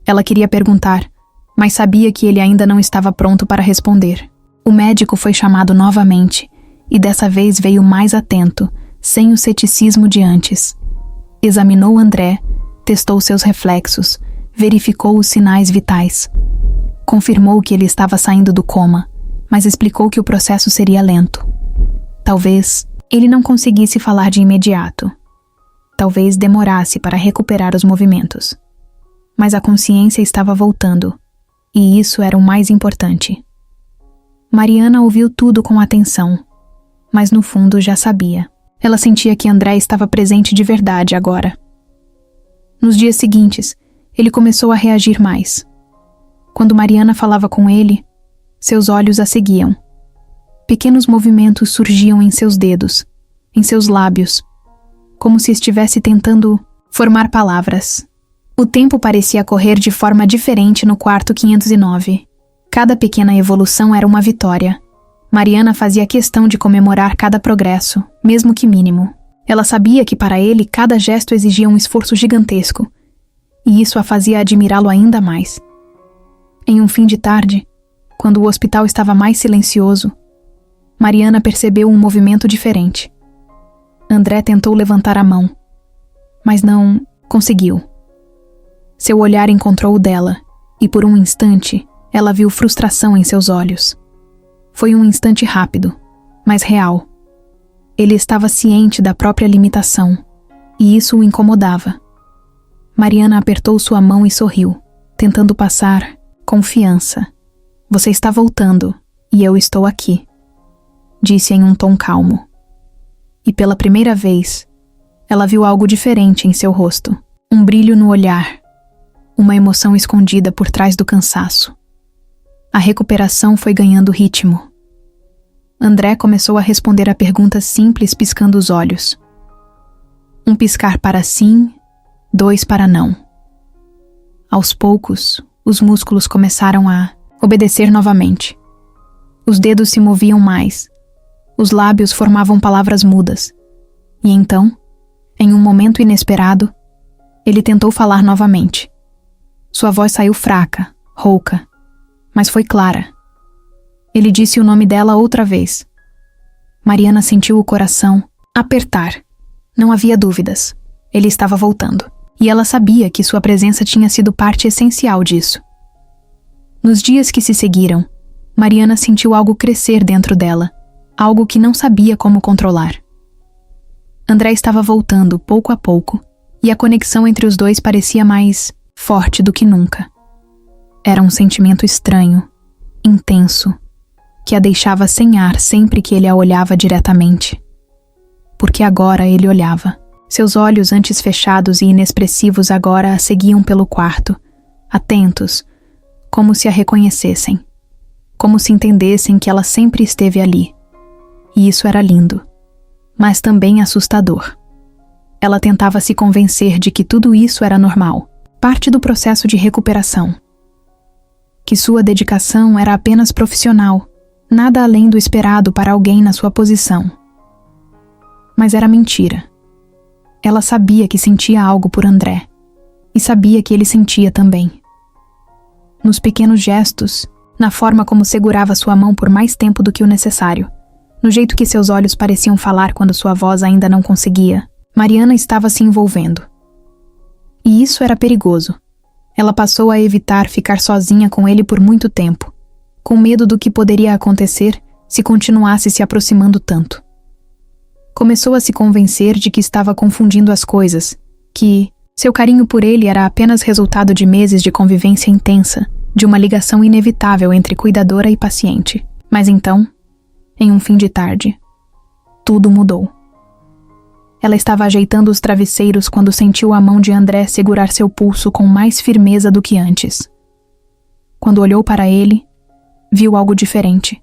Ela queria perguntar, mas sabia que ele ainda não estava pronto para responder. O médico foi chamado novamente, e dessa vez veio mais atento, sem o ceticismo de antes. Examinou André, testou seus reflexos, verificou os sinais vitais. Confirmou que ele estava saindo do coma, mas explicou que o processo seria lento. Talvez ele não conseguisse falar de imediato. Talvez demorasse para recuperar os movimentos. Mas a consciência estava voltando, e isso era o mais importante. Mariana ouviu tudo com atenção, mas no fundo já sabia. Ela sentia que André estava presente de verdade agora. Nos dias seguintes, ele começou a reagir mais. Quando Mariana falava com ele, seus olhos a seguiam. Pequenos movimentos surgiam em seus dedos, em seus lábios, como se estivesse tentando formar palavras. O tempo parecia correr de forma diferente no quarto 509. Cada pequena evolução era uma vitória. Mariana fazia questão de comemorar cada progresso, mesmo que mínimo. Ela sabia que para ele cada gesto exigia um esforço gigantesco, e isso a fazia admirá-lo ainda mais. Em um fim de tarde, quando o hospital estava mais silencioso, Mariana percebeu um movimento diferente. André tentou levantar a mão, mas não conseguiu. Seu olhar encontrou o dela, e por um instante, ela viu frustração em seus olhos. Foi um instante rápido, mas real. Ele estava ciente da própria limitação, e isso o incomodava. Mariana apertou sua mão e sorriu, tentando passar confiança. Você está voltando, e eu estou aqui, disse em um tom calmo. E pela primeira vez, ela viu algo diferente em seu rosto. Um brilho no olhar, uma emoção escondida por trás do cansaço. A recuperação foi ganhando ritmo. André começou a responder a perguntas simples piscando os olhos. Um piscar para sim, 2 para não. Aos poucos, os músculos começaram a obedecer novamente. Os dedos se moviam mais. Os lábios formavam palavras mudas. E então, em um momento inesperado, ele tentou falar novamente. Sua voz saiu fraca, rouca, mas foi clara. Ele disse o nome dela outra vez. Mariana sentiu o coração apertar. Não havia dúvidas. Ele estava voltando. E ela sabia que sua presença tinha sido parte essencial disso. Nos dias que se seguiram, Mariana sentiu algo crescer dentro dela, algo que não sabia como controlar. André estava voltando pouco a pouco, e a conexão entre os dois parecia mais forte do que nunca. Era um sentimento estranho, intenso, que a deixava sem ar sempre que ele a olhava diretamente. Porque agora ele olhava. Seus olhos antes fechados e inexpressivos agora a seguiam pelo quarto, atentos, como se a reconhecessem, como se entendessem que ela sempre esteve ali. E isso era lindo, mas também assustador. Ela tentava se convencer de que tudo isso era normal, parte do processo de recuperação. Que sua dedicação era apenas profissional, nada além do esperado para alguém na sua posição. Mas era mentira. Ela sabia que sentia algo por André, e sabia que ele sentia também. Nos pequenos gestos, na forma como segurava sua mão por mais tempo do que o necessário, no jeito que seus olhos pareciam falar quando sua voz ainda não conseguia, Mariana estava se envolvendo. E isso era perigoso. Ela passou a evitar ficar sozinha com ele por muito tempo, com medo do que poderia acontecer se continuasse se aproximando tanto. Começou a se convencer de que estava confundindo as coisas, que seu carinho por ele era apenas resultado de meses de convivência intensa, de uma ligação inevitável entre cuidadora e paciente. Mas então, em um fim de tarde, tudo mudou. Ela estava ajeitando os travesseiros quando sentiu a mão de André segurar seu pulso com mais firmeza do que antes. Quando olhou para ele, viu algo diferente.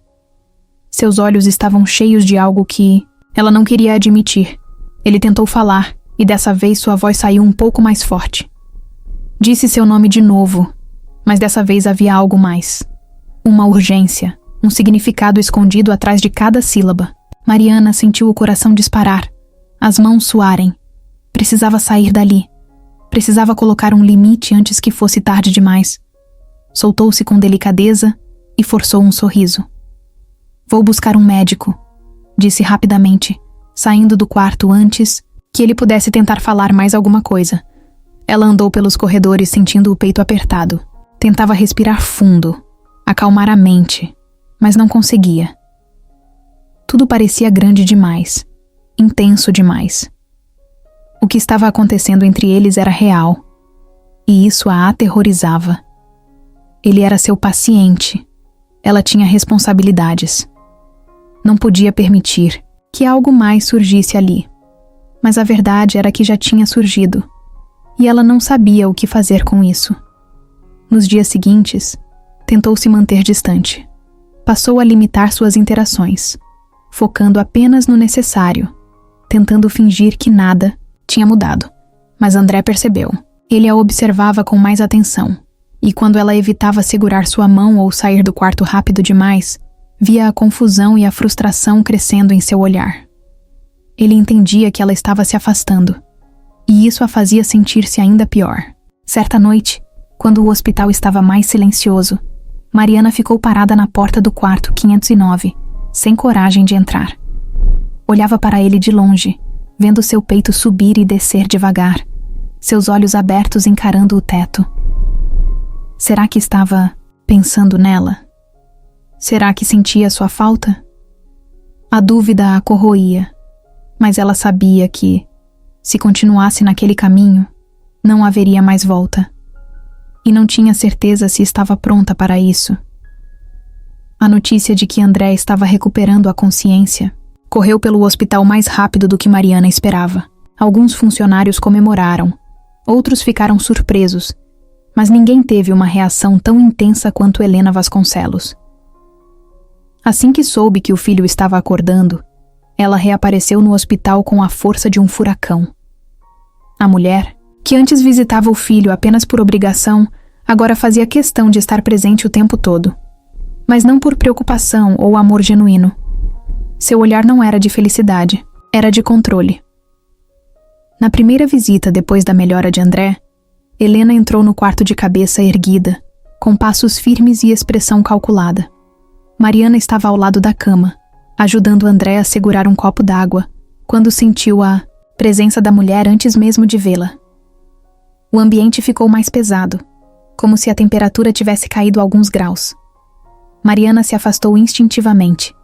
Seus olhos estavam cheios de algo que ela não queria admitir. Ele tentou falar, e dessa vez sua voz saiu um pouco mais forte. Disse seu nome de novo, mas dessa vez havia algo mais. Uma urgência, um significado escondido atrás de cada sílaba. Mariana sentiu o coração disparar, as mãos suarem. Precisava sair dali. Precisava colocar um limite antes que fosse tarde demais. Soltou-se com delicadeza e forçou um sorriso. Vou buscar um médico, disse rapidamente, saindo do quarto antes que ele pudesse tentar falar mais alguma coisa. Ela andou pelos corredores sentindo o peito apertado. Tentava respirar fundo, acalmar a mente, mas não conseguia. Tudo parecia grande demais, intenso demais. O que estava acontecendo entre eles era real, e isso a aterrorizava. Ele era seu paciente. Ela tinha responsabilidades. Não podia permitir que algo mais surgisse ali. Mas a verdade era que já tinha surgido, e ela não sabia o que fazer com isso. Nos dias seguintes, tentou se manter distante. Passou a limitar suas interações, focando apenas no necessário, tentando fingir que nada tinha mudado. Mas André percebeu. Ele a observava com mais atenção, e quando ela evitava segurar sua mão ou sair do quarto rápido demais, via a confusão e a frustração crescendo em seu olhar. Ele entendia que ela estava se afastando, e isso a fazia sentir-se ainda pior. Certa noite, quando o hospital estava mais silencioso, Mariana ficou parada na porta do quarto 509, sem coragem de entrar. Olhava para ele de longe, vendo seu peito subir e descer devagar, seus olhos abertos encarando o teto. Será que estava pensando nela? Será que sentia sua falta? A dúvida a corroía, mas ela sabia que, se continuasse naquele caminho, não haveria mais volta. E não tinha certeza se estava pronta para isso. A notícia de que André estava recuperando a consciência correu pelo hospital mais rápido do que Mariana esperava. Alguns funcionários comemoraram, outros ficaram surpresos, mas ninguém teve uma reação tão intensa quanto Helena Vasconcelos. Assim que soube que o filho estava acordando, ela reapareceu no hospital com a força de um furacão. A mulher, que antes visitava o filho apenas por obrigação, agora fazia questão de estar presente o tempo todo. Mas não por preocupação ou amor genuíno. Seu olhar não era de felicidade, era de controle. Na primeira visita depois da melhora de André, Helena entrou no quarto de cabeça erguida, com passos firmes e expressão calculada. Mariana estava ao lado da cama, ajudando André a segurar um copo d'água, quando sentiu a presença da mulher antes mesmo de vê-la. O ambiente ficou mais pesado, como se a temperatura tivesse caído alguns graus. Mariana se afastou instintivamente,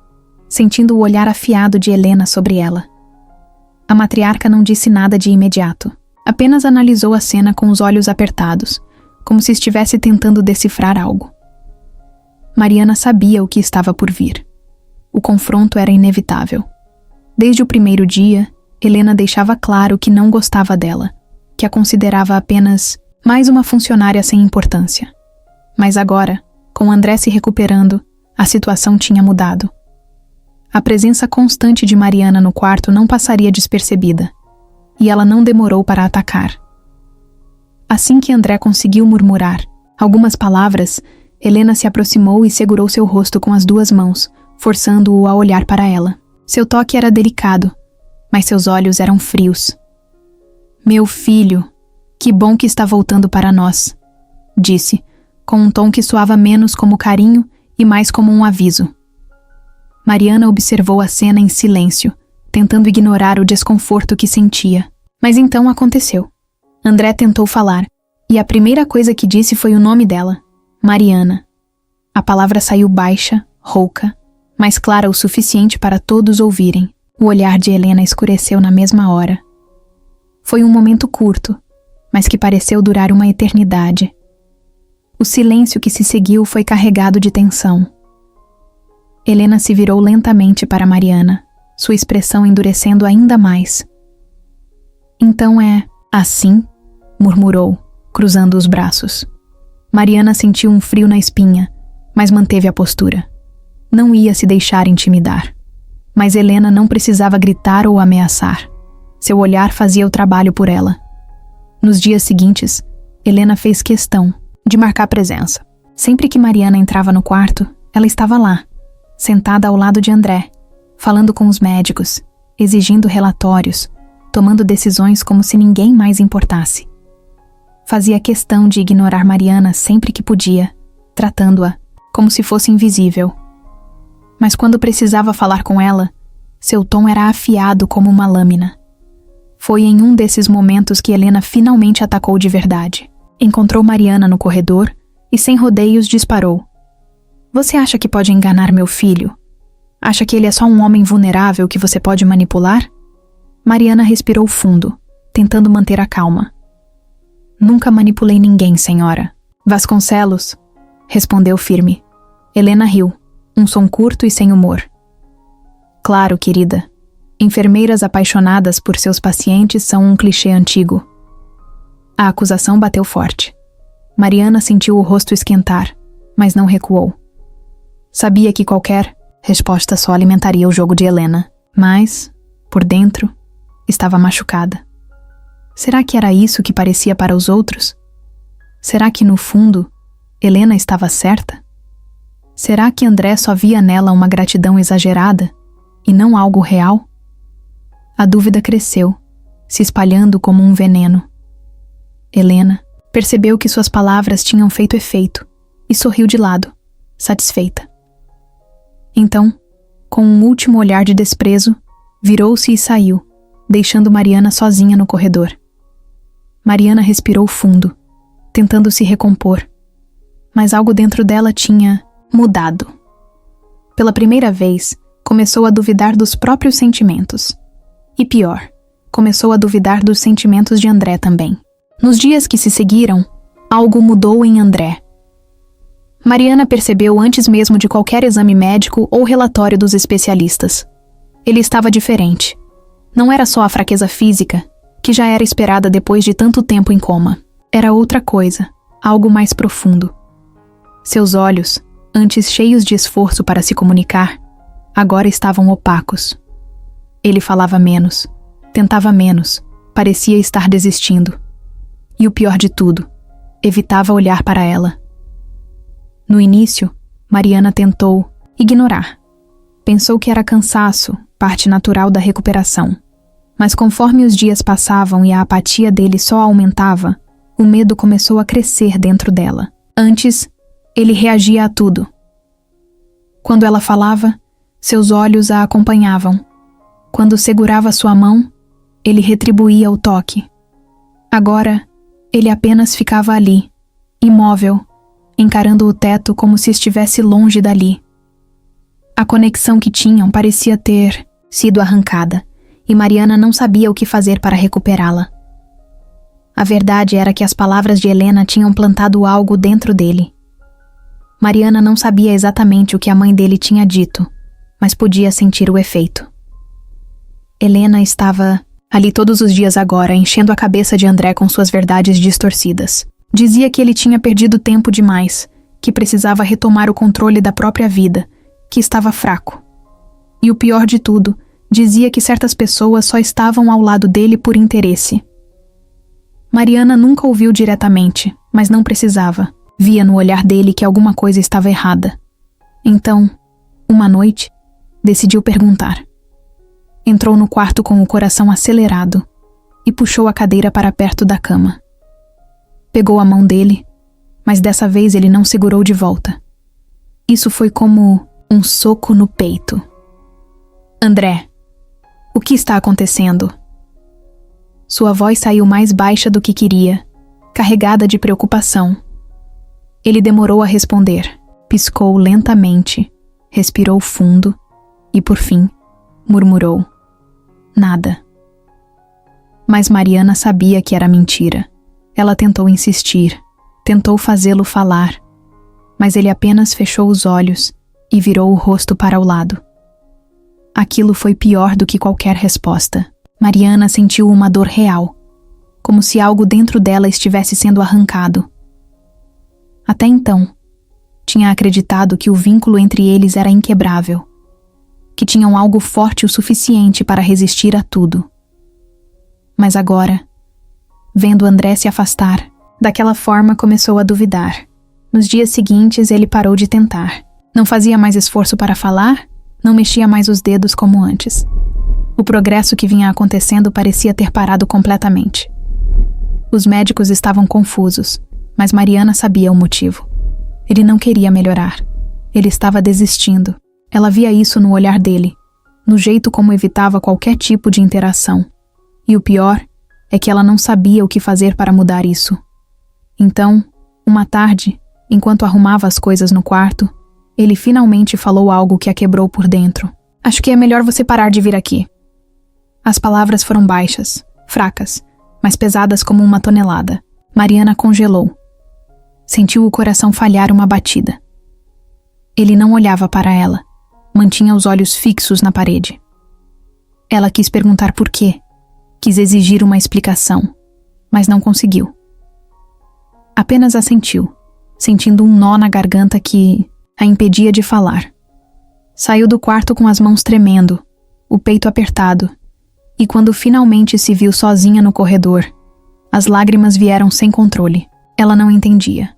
sentindo o olhar afiado de Helena sobre ela. A matriarca não disse nada de imediato, apenas analisou a cena com os olhos apertados, como se estivesse tentando decifrar algo. Mariana sabia o que estava por vir. O confronto era inevitável. Desde o primeiro dia, Helena deixava claro que não gostava dela, que a considerava apenas mais uma funcionária sem importância. Mas agora, com André se recuperando, a situação tinha mudado. A presença constante de Mariana no quarto não passaria despercebida, e ela não demorou para atacar. Assim que André conseguiu murmurar algumas palavras, Helena se aproximou e segurou seu rosto com as duas mãos, forçando-o a olhar para ela. Seu toque era delicado, mas seus olhos eram frios. "Meu filho, que bom que está voltando para nós", disse, com um tom que soava menos como carinho e mais como um aviso. Mariana observou a cena em silêncio, tentando ignorar o desconforto que sentia. Mas então aconteceu. André tentou falar, e a primeira coisa que disse foi o nome dela, Mariana. A palavra saiu baixa, rouca, mas clara o suficiente para todos ouvirem. O olhar de Helena escureceu na mesma hora. Foi um momento curto, mas que pareceu durar uma eternidade. O silêncio que se seguiu foi carregado de tensão. Helena se virou lentamente para Mariana, sua expressão endurecendo ainda mais. "Então é assim?", murmurou, cruzando os braços. Mariana sentiu um frio na espinha, mas manteve a postura. Não ia se deixar intimidar. Mas Helena não precisava gritar ou ameaçar. Seu olhar fazia o trabalho por ela. Nos dias seguintes, Helena fez questão de marcar presença. Sempre que Mariana entrava no quarto, ela estava lá, sentada ao lado de André, falando com os médicos, exigindo relatórios, tomando decisões como se ninguém mais importasse. Fazia questão de ignorar Mariana sempre que podia, tratando-a como se fosse invisível. Mas quando precisava falar com ela, seu tom era afiado como uma lâmina. Foi em um desses momentos que Helena finalmente atacou de verdade. Encontrou Mariana no corredor e, sem rodeios, disparou. Você acha que pode enganar meu filho? Acha que ele é só um homem vulnerável que você pode manipular? Mariana respirou fundo, tentando manter a calma. Nunca manipulei ninguém, senhora. Vasconcelos, respondeu firme. Helena riu, um som curto e sem humor. Claro, querida. Enfermeiras apaixonadas por seus pacientes são um clichê antigo. A acusação bateu forte. Mariana sentiu o rosto esquentar, mas não recuou. Sabia que qualquer resposta só alimentaria o jogo de Helena, mas, por dentro, estava machucada. Será que era isso que parecia para os outros? Será que, no fundo, Helena estava certa? Será que André só via nela uma gratidão exagerada e não algo real? A dúvida cresceu, se espalhando como um veneno. Helena percebeu que suas palavras tinham feito efeito e sorriu de lado, satisfeita. Então, com um último olhar de desprezo, virou-se e saiu, deixando Mariana sozinha no corredor. Mariana respirou fundo, tentando se recompor, mas algo dentro dela tinha mudado. Pela primeira vez, começou a duvidar dos próprios sentimentos. E pior, começou a duvidar dos sentimentos de André também. Nos dias que se seguiram, algo mudou em André. Mariana percebeu antes mesmo de qualquer exame médico ou relatório dos especialistas. Ele estava diferente. Não era só a fraqueza física, que já era esperada depois de tanto tempo em coma. Era outra coisa, algo mais profundo. Seus olhos, antes cheios de esforço para se comunicar, agora estavam opacos. Ele falava menos, tentava menos, parecia estar desistindo. E o pior de tudo, evitava olhar para ela. No início, Mariana tentou ignorar. Pensou que era cansaço, parte natural da recuperação. Mas conforme os dias passavam e a apatia dele só aumentava, o medo começou a crescer dentro dela. Antes, ele reagia a tudo. Quando ela falava, seus olhos a acompanhavam. Quando segurava sua mão, ele retribuía o toque. Agora, ele apenas ficava ali, imóvel, encarando o teto como se estivesse longe dali. A conexão que tinham parecia ter sido arrancada, e Mariana não sabia o que fazer para recuperá-la. A verdade era que as palavras de Helena tinham plantado algo dentro dele. Mariana não sabia exatamente o que a mãe dele tinha dito, mas podia sentir o efeito. Helena estava ali todos os dias agora, enchendo a cabeça de André com suas verdades distorcidas. Dizia que ele tinha perdido tempo demais, que precisava retomar o controle da própria vida, que estava fraco. E o pior de tudo, dizia que certas pessoas só estavam ao lado dele por interesse. Mariana nunca ouviu diretamente, mas não precisava. Via no olhar dele que alguma coisa estava errada. Então, uma noite, decidiu perguntar. Entrou no quarto com o coração acelerado e puxou a cadeira para perto da cama. Pegou a mão dele, mas dessa vez ele não segurou de volta. Isso foi como um soco no peito. André, o que está acontecendo? Sua voz saiu mais baixa do que queria, carregada de preocupação. Ele demorou a responder, piscou lentamente, respirou fundo e, por fim, murmurou: nada. Mas Mariana sabia que era mentira. Ela tentou insistir, tentou fazê-lo falar, mas ele apenas fechou os olhos e virou o rosto para o lado. Aquilo foi pior do que qualquer resposta. Mariana sentiu uma dor real, como se algo dentro dela estivesse sendo arrancado. Até então, tinha acreditado que o vínculo entre eles era inquebrável, que tinham algo forte o suficiente para resistir a tudo. Mas agora, vendo André se afastar, daquela forma começou a duvidar. Nos dias seguintes ele parou de tentar. Não fazia mais esforço para falar, não mexia mais os dedos como antes. O progresso que vinha acontecendo parecia ter parado completamente. Os médicos estavam confusos, mas Mariana sabia o motivo. Ele não queria melhorar. Ele estava desistindo. Ela via isso no olhar dele, no jeito como evitava qualquer tipo de interação. E o pior é que ela não sabia o que fazer para mudar isso. Então, uma tarde, enquanto arrumava as coisas no quarto, ele finalmente falou algo que a quebrou por dentro. Acho que é melhor você parar de vir aqui. As palavras foram baixas, fracas, mas pesadas como uma tonelada. Mariana congelou. Sentiu o coração falhar uma batida. Ele não olhava para ela. Mantinha os olhos fixos na parede. Ela quis perguntar por quê. Quis exigir uma explicação, mas não conseguiu. Apenas assentiu, sentindo um nó na garganta que a impedia de falar. Saiu do quarto com as mãos tremendo, o peito apertado, e quando finalmente se viu sozinha no corredor, as lágrimas vieram sem controle. Ela não entendia.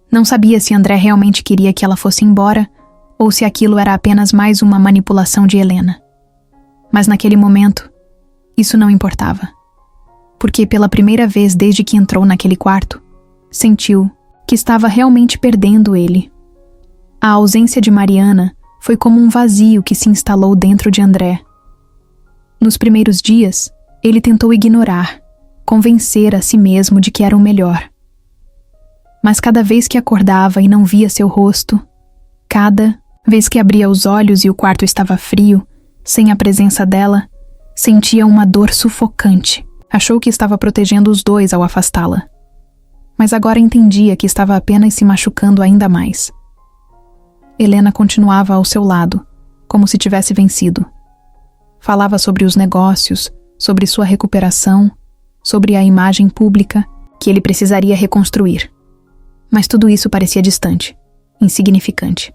Não sabia se André realmente queria que ela fosse embora ou se aquilo era apenas mais uma manipulação de Helena. Mas naquele momento, isso não importava. Porque pela primeira vez desde que entrou naquele quarto, sentiu que estava realmente perdendo ele. A ausência de Mariana foi como um vazio que se instalou dentro de André. Nos primeiros dias, ele tentou ignorar, convencer a si mesmo de que era o melhor. Mas cada vez que acordava e não via seu rosto, cada vez que abria os olhos e o quarto estava frio, sem a presença dela, sentia uma dor sufocante. Achou que estava protegendo os dois ao afastá-la. Mas agora entendia que estava apenas se machucando ainda mais. Helena continuava ao seu lado, como se tivesse vencido. Falava sobre os negócios, sobre sua recuperação, sobre a imagem pública que ele precisaria reconstruir. Mas tudo isso parecia distante, insignificante.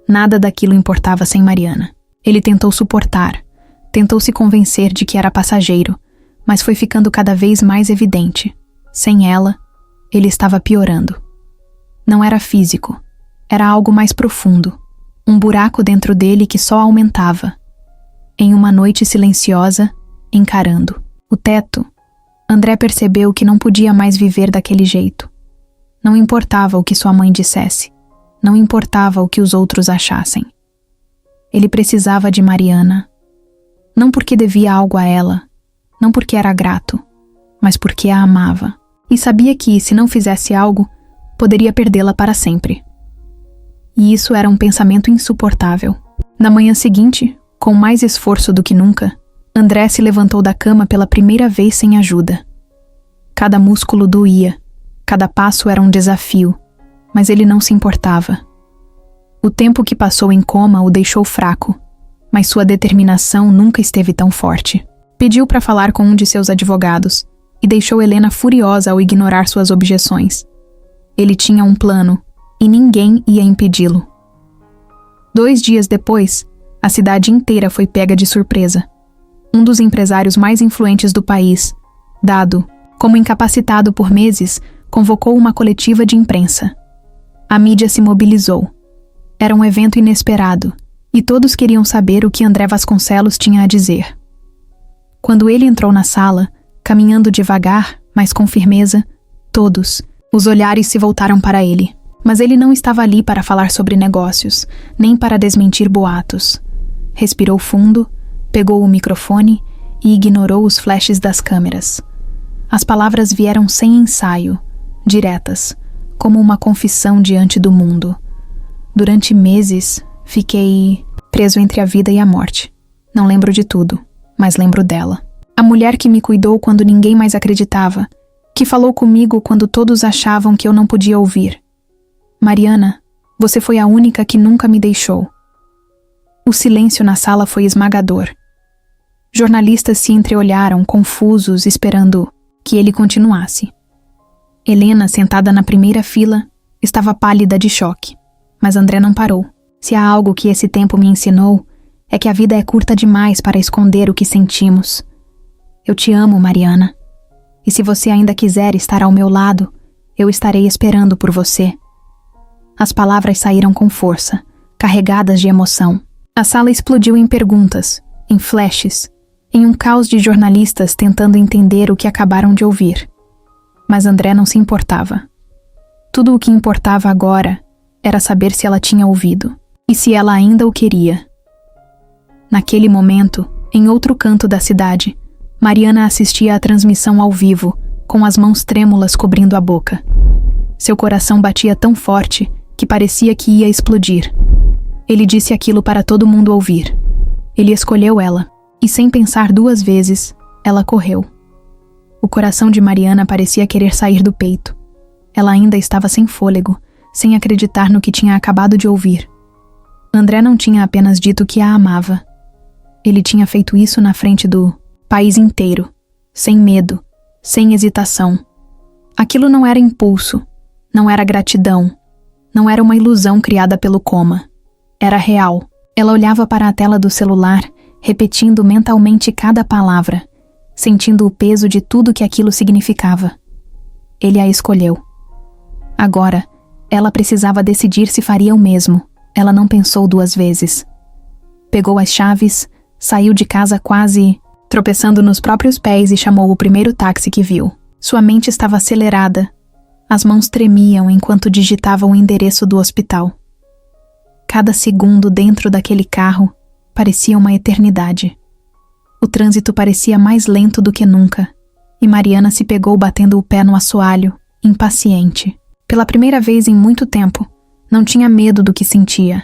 Nada daquilo importava sem Mariana. Ele tentou suportar, tentou se convencer de que era passageiro, mas foi ficando cada vez mais evidente. Sem ela, ele estava piorando. Não era físico, era algo mais profundo, um buraco dentro dele que só aumentava. Em uma noite silenciosa, encarando o teto, André percebeu que não podia mais viver daquele jeito. Não importava o que sua mãe dissesse, não importava o que os outros achassem. Ele precisava de Mariana, não porque devia algo a ela, não porque era grato, mas porque a amava. E sabia que, se não fizesse algo, poderia perdê-la para sempre. E isso era um pensamento insuportável. Na manhã seguinte, com mais esforço do que nunca, André se levantou da cama pela primeira vez sem ajuda. Cada músculo doía, cada passo era um desafio, mas ele não se importava. O tempo que passou em coma o deixou fraco, mas sua determinação nunca esteve tão forte. Pediu para falar com um de seus advogados e deixou Helena furiosa ao ignorar suas objeções. Ele tinha um plano e ninguém ia impedi-lo. 2 dias depois, a cidade inteira foi pega de surpresa. Um dos empresários mais influentes do país, dado como incapacitado por meses, convocou uma coletiva de imprensa. A mídia se mobilizou. Era um evento inesperado, e todos queriam saber o que André Vasconcelos tinha a dizer. Quando ele entrou na sala, caminhando devagar, mas com firmeza, todos, os olhares se voltaram para ele. Mas ele não estava ali para falar sobre negócios, nem para desmentir boatos. Respirou fundo, pegou o microfone e ignorou os flashes das câmeras. As palavras vieram sem ensaio, diretas, como uma confissão diante do mundo. Durante meses, fiquei preso entre a vida e a morte. Não lembro de tudo, mas lembro dela. A mulher que me cuidou quando ninguém mais acreditava, que falou comigo quando todos achavam que eu não podia ouvir. Mariana, você foi a única que nunca me deixou. O silêncio na sala foi esmagador. Jornalistas se entreolharam, confusos, esperando que ele continuasse. Helena, sentada na primeira fila, estava pálida de choque. Mas André não parou. Se há algo que esse tempo me ensinou, é que a vida é curta demais para esconder o que sentimos. Eu te amo, Mariana. E se você ainda quiser estar ao meu lado, eu estarei esperando por você. As palavras saíram com força, carregadas de emoção. A sala explodiu em perguntas, em flashes, em um caos de jornalistas tentando entender o que acabaram de ouvir. Mas André não se importava. Tudo o que importava agora era saber se ela tinha ouvido e se ela ainda o queria. Naquele momento, em outro canto da cidade, Mariana assistia à transmissão ao vivo, com as mãos trêmulas cobrindo a boca. Seu coração batia tão forte que parecia que ia explodir. Ele disse aquilo para todo mundo ouvir. Ele escolheu ela, e sem pensar duas vezes, ela correu. O coração de Mariana parecia querer sair do peito. Ela ainda estava sem fôlego, sem acreditar no que tinha acabado de ouvir. André não tinha apenas dito que a amava. Ele tinha feito isso na frente do país inteiro, sem medo, sem hesitação. Aquilo não era impulso, não era gratidão, não era uma ilusão criada pelo coma. Era real. Ela olhava para a tela do celular, repetindo mentalmente cada palavra, sentindo o peso de tudo que aquilo significava. Ele a escolheu. Agora, ela precisava decidir se faria o mesmo. Ela não pensou duas vezes. Pegou as chaves, saiu de casa quase tropeçando nos próprios pés e chamou o primeiro táxi que viu. Sua mente estava acelerada. As mãos tremiam enquanto digitava o endereço do hospital. Cada segundo dentro daquele carro parecia uma eternidade. O trânsito parecia mais lento do que nunca, e Mariana se pegou batendo o pé no assoalho, impaciente. Pela primeira vez em muito tempo, não tinha medo do que sentia.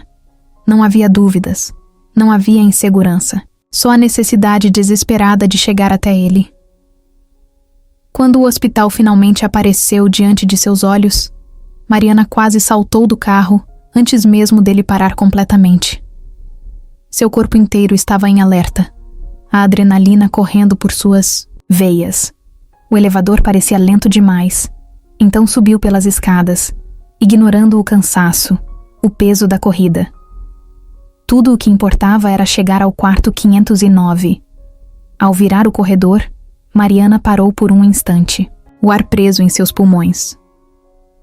Não havia dúvidas, não havia insegurança, só a necessidade desesperada de chegar até ele. Quando o hospital finalmente apareceu diante de seus olhos, Mariana quase saltou do carro antes mesmo dele parar completamente. Seu corpo inteiro estava em alerta, a adrenalina correndo por suas veias. O elevador parecia lento demais, então subiu pelas escadas, ignorando o cansaço, o peso da corrida. Tudo o que importava era chegar ao quarto 509. Ao virar o corredor, Mariana parou por um instante, o ar preso em seus pulmões.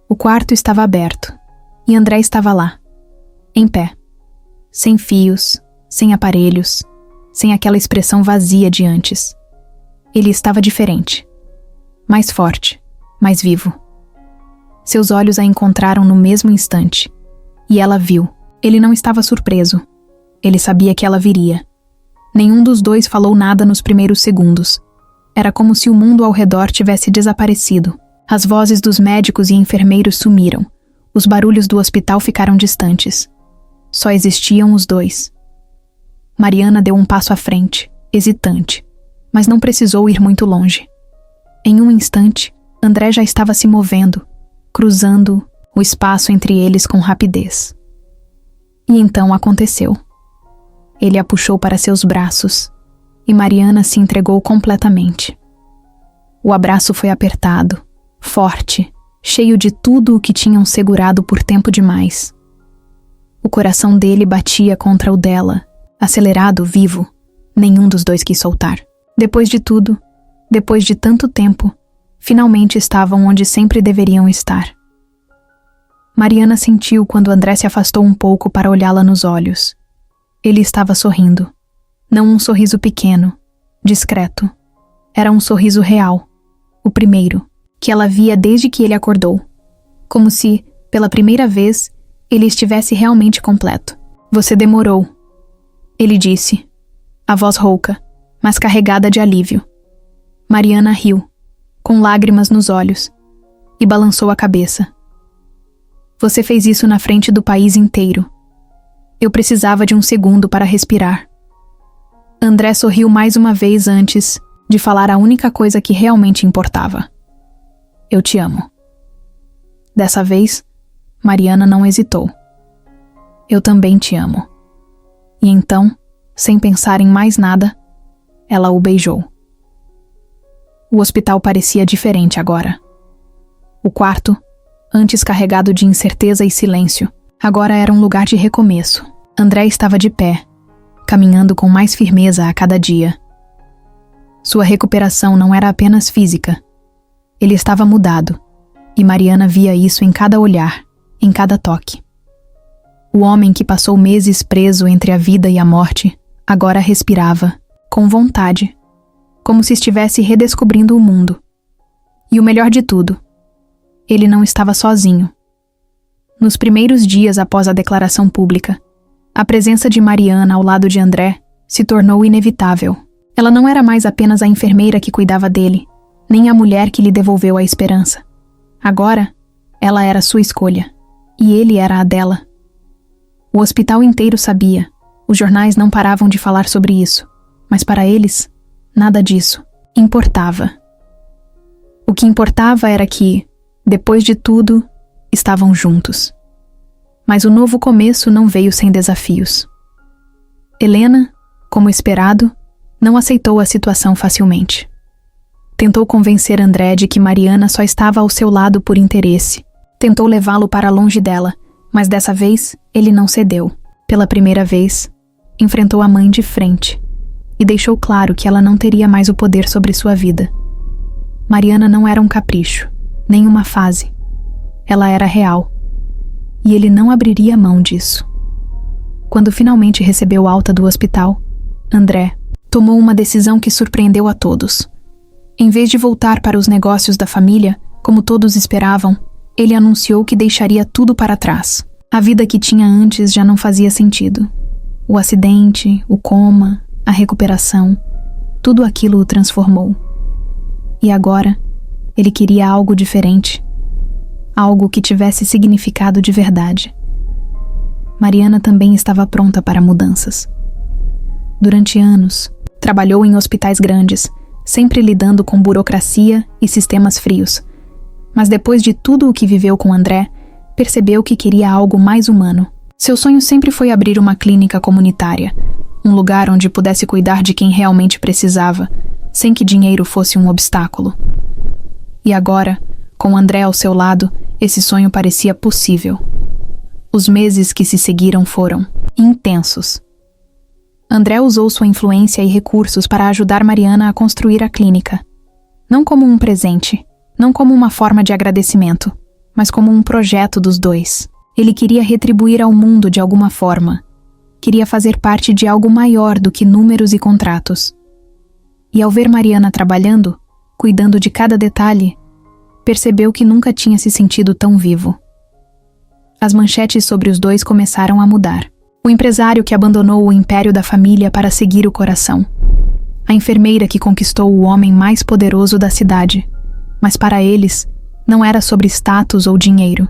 O quarto estava aberto, e André estava lá, em pé, sem fios, sem aparelhos, sem aquela expressão vazia de antes. Ele estava diferente, mais forte, mais vivo. Seus olhos a encontraram no mesmo instante, e ela viu. Ele não estava surpreso. Ele sabia que ela viria. Nenhum dos dois falou nada nos primeiros segundos. Era como se o mundo ao redor tivesse desaparecido. As vozes dos médicos e enfermeiros sumiram. Os barulhos do hospital ficaram distantes. Só existiam os dois. Mariana deu um passo à frente, hesitante, mas não precisou ir muito longe. Em um instante, André já estava se movendo, cruzando o espaço entre eles com rapidez. E então aconteceu. Ele a puxou para seus braços, e Mariana se entregou completamente. O abraço foi apertado, forte, cheio de tudo o que tinham segurado por tempo demais. O coração dele batia contra o dela, acelerado, vivo. Nenhum dos dois quis soltar. Depois de tudo, depois de tanto tempo, finalmente estavam onde sempre deveriam estar. Mariana sentiu quando André se afastou um pouco para olhá-la nos olhos. Ele estava sorrindo. Não um sorriso pequeno, discreto. Era um sorriso real. O primeiro, que ela via desde que ele acordou. Como se, pela primeira vez, ele estivesse realmente completo. Você demorou, ele disse, a voz rouca, mas carregada de alívio. Mariana riu, com lágrimas nos olhos, e balançou a cabeça. Você fez isso na frente do país inteiro. Eu precisava de um segundo para respirar. André sorriu mais uma vez antes de falar a única coisa que realmente importava. Eu te amo. Dessa vez, Mariana não hesitou. Eu também te amo. E então, sem pensar em mais nada, ela o beijou. O hospital parecia diferente agora. O quarto, antes carregado de incerteza e silêncio, agora era um lugar de recomeço. André estava de pé, caminhando com mais firmeza a cada dia. Sua recuperação não era apenas física. Ele estava mudado, e Mariana via isso em cada olhar, em cada toque. O homem que passou meses preso entre a vida e a morte, agora respirava, com vontade, como se estivesse redescobrindo o mundo. E o melhor de tudo, ele não estava sozinho. Nos primeiros dias após a declaração pública, a presença de Mariana ao lado de André se tornou inevitável. Ela não era mais apenas a enfermeira que cuidava dele, nem a mulher que lhe devolveu a esperança. Agora, ela era sua escolha, e ele era a dela. O hospital inteiro sabia, os jornais não paravam de falar sobre isso, mas para eles, nada disso importava. O que importava era que, depois de tudo, estavam juntos. Mas o novo começo não veio sem desafios. Helena, como esperado, não aceitou a situação facilmente. Tentou convencer André de que Mariana só estava ao seu lado por interesse. Tentou levá-lo para longe dela, mas dessa vez ele não cedeu. Pela primeira vez, enfrentou a mãe de frente e deixou claro que ela não teria mais o poder sobre sua vida. Mariana não era um capricho, nem uma fase. Ela era real. E ele não abriria mão disso. Quando finalmente recebeu alta do hospital, André tomou uma decisão que surpreendeu a todos. Em vez de voltar para os negócios da família, como todos esperavam, ele anunciou que deixaria tudo para trás. A vida que tinha antes já não fazia sentido. O acidente, o coma, a recuperação, tudo aquilo o transformou. E agora, ele queria algo diferente. Algo que tivesse significado de verdade. Mariana também estava pronta para mudanças. Durante anos, trabalhou em hospitais grandes, sempre lidando com burocracia e sistemas frios. Mas depois de tudo o que viveu com André, percebeu que queria algo mais humano. Seu sonho sempre foi abrir uma clínica comunitária, um lugar onde pudesse cuidar de quem realmente precisava, sem que dinheiro fosse um obstáculo. E agora, com André ao seu lado, esse sonho parecia possível. Os meses que se seguiram foram intensos. André usou sua influência e recursos para ajudar Mariana a construir a clínica. Não como um presente, não como uma forma de agradecimento, mas como um projeto dos dois. Ele queria retribuir ao mundo de alguma forma. Queria fazer parte de algo maior do que números e contratos. E ao ver Mariana trabalhando, cuidando de cada detalhe, percebeu que nunca tinha se sentido tão vivo. As manchetes sobre os dois começaram a mudar. O empresário que abandonou o império da família para seguir o coração. A enfermeira que conquistou o homem mais poderoso da cidade. Mas para eles, não era sobre status ou dinheiro.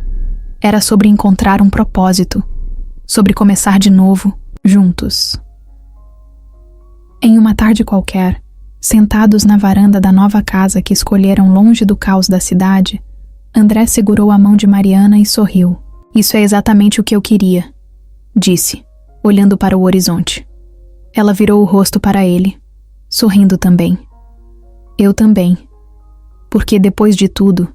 Era sobre encontrar um propósito. Sobre começar de novo, juntos. Em uma tarde qualquer, sentados na varanda da nova casa que escolheram longe do caos da cidade, André segurou a mão de Mariana e sorriu. "Isso é exatamente o que eu queria", disse, olhando para o horizonte. Ela virou o rosto para ele, sorrindo também. "Eu também. Porque depois de tudo,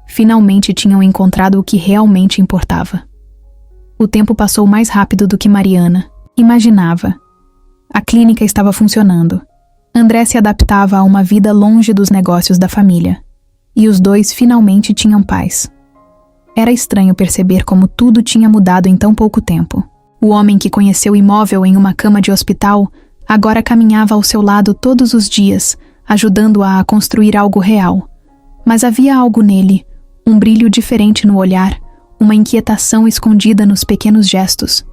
finalmente tinham encontrado o que realmente importava." O tempo passou mais rápido do que Mariana imaginava. A clínica estava funcionando. André se adaptava a uma vida longe dos negócios da família. E os dois finalmente tinham paz. Era estranho perceber como tudo tinha mudado em tão pouco tempo. O homem que conheceu imóvel em uma cama de hospital agora caminhava ao seu lado todos os dias, ajudando-a a construir algo real. Mas havia algo nele, um brilho diferente no olhar, uma inquietação escondida nos pequenos gestos.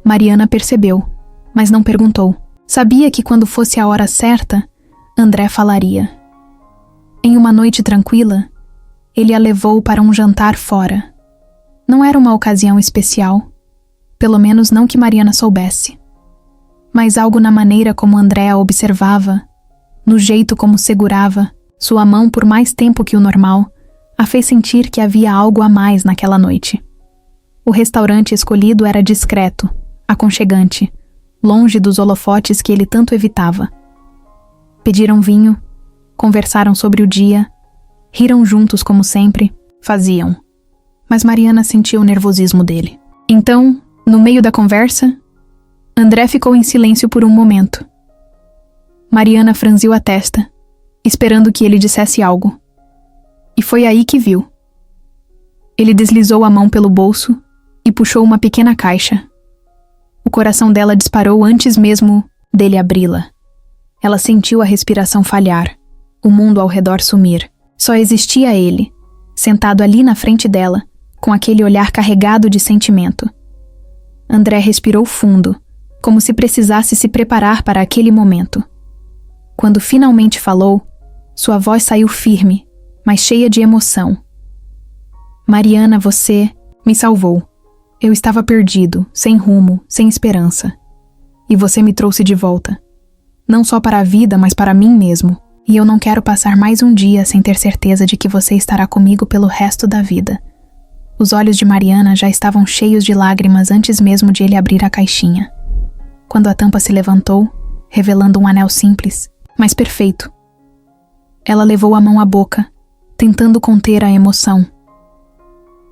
Mariana percebeu, mas não perguntou. Sabia que quando fosse a hora certa, André falaria. Em uma noite tranquila, ele a levou para um jantar fora. Não era uma ocasião especial, pelo menos não que Mariana soubesse. Mas algo na maneira como André a observava, no jeito como segurava sua mão por mais tempo que o normal, a fez sentir que havia algo a mais naquela noite. O restaurante escolhido era discreto, aconchegante, longe dos holofotes que ele tanto evitava. Pediram vinho, conversaram sobre o dia, riram juntos como sempre, faziam. Mas Mariana sentia o nervosismo dele. Então, no meio da conversa, André ficou em silêncio por um momento. Mariana franziu a testa, esperando que ele dissesse algo. E foi aí que viu. Ele deslizou a mão pelo bolso e puxou uma pequena caixa. O coração dela disparou antes mesmo dele abri-la. Ela sentiu a respiração falhar, o mundo ao redor sumir. Só existia ele, sentado ali na frente dela, com aquele olhar carregado de sentimento. André respirou fundo, como se precisasse se preparar para aquele momento. Quando finalmente falou, sua voz saiu firme, mas cheia de emoção. Mariana, você me salvou. Eu estava perdido, sem rumo, sem esperança. E você me trouxe de volta. Não só para a vida, mas para mim mesmo. E eu não quero passar mais um dia sem ter certeza de que você estará comigo pelo resto da vida. Os olhos de Mariana já estavam cheios de lágrimas antes mesmo de ele abrir a caixinha. Quando a tampa se levantou, revelando um anel simples, mas perfeito. Ela levou a mão à boca, tentando conter a emoção.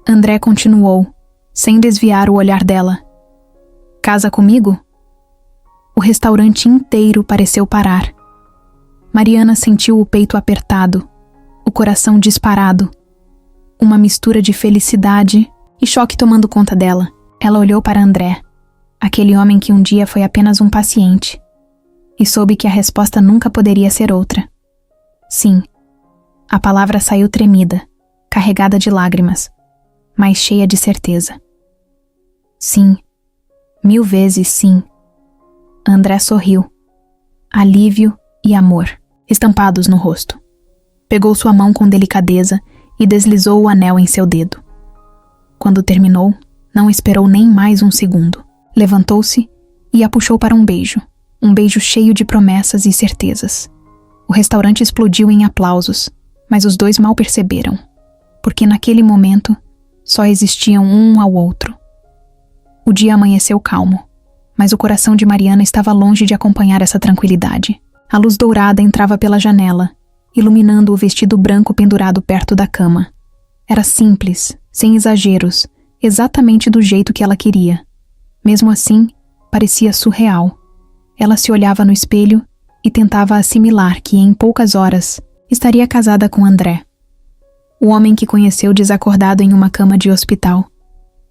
André continuou, sem desviar o olhar dela. Casa comigo? O restaurante inteiro pareceu parar. Mariana sentiu o peito apertado, o coração disparado. Uma mistura de felicidade e choque tomando conta dela. Ela olhou para André, aquele homem que um dia foi apenas um paciente, e soube que a resposta nunca poderia ser outra. Sim. A palavra saiu tremida, carregada de lágrimas, mas cheia de certeza. Sim. 1000 vezes sim. André sorriu. Alívio e amor, estampados no rosto. Pegou sua mão com delicadeza e deslizou o anel em seu dedo. Quando terminou, não esperou nem mais um segundo. Levantou-se e a puxou para um beijo cheio de promessas e certezas. O restaurante explodiu em aplausos, mas os dois mal perceberam, porque naquele momento só existiam um ao outro. O dia amanheceu calmo, mas o coração de Mariana estava longe de acompanhar essa tranquilidade. A luz dourada entrava pela janela, iluminando o vestido branco pendurado perto da cama. Era simples, sem exageros, exatamente do jeito que ela queria. Mesmo assim, parecia surreal. Ela se olhava no espelho e tentava assimilar que, em poucas horas, estaria casada com André. O homem que conheceu desacordado em uma cama de hospital,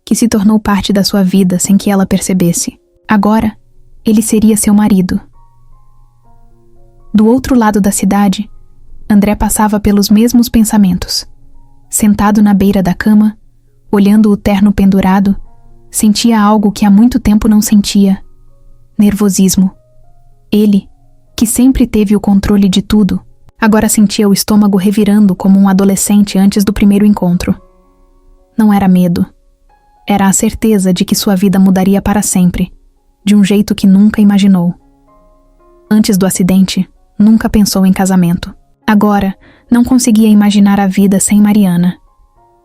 que se tornou parte da sua vida sem que ela percebesse. Agora, ele seria seu marido. Do outro lado da cidade, André passava pelos mesmos pensamentos. Sentado na beira da cama, olhando o terno pendurado, sentia algo que há muito tempo não sentia. Nervosismo. Ele, que sempre teve o controle de tudo, agora sentia o estômago revirando como um adolescente antes do primeiro encontro. Não era medo. Era a certeza de que sua vida mudaria para sempre, de um jeito que nunca imaginou. Antes do acidente, nunca pensou em casamento. Agora, não conseguia imaginar a vida sem Mariana.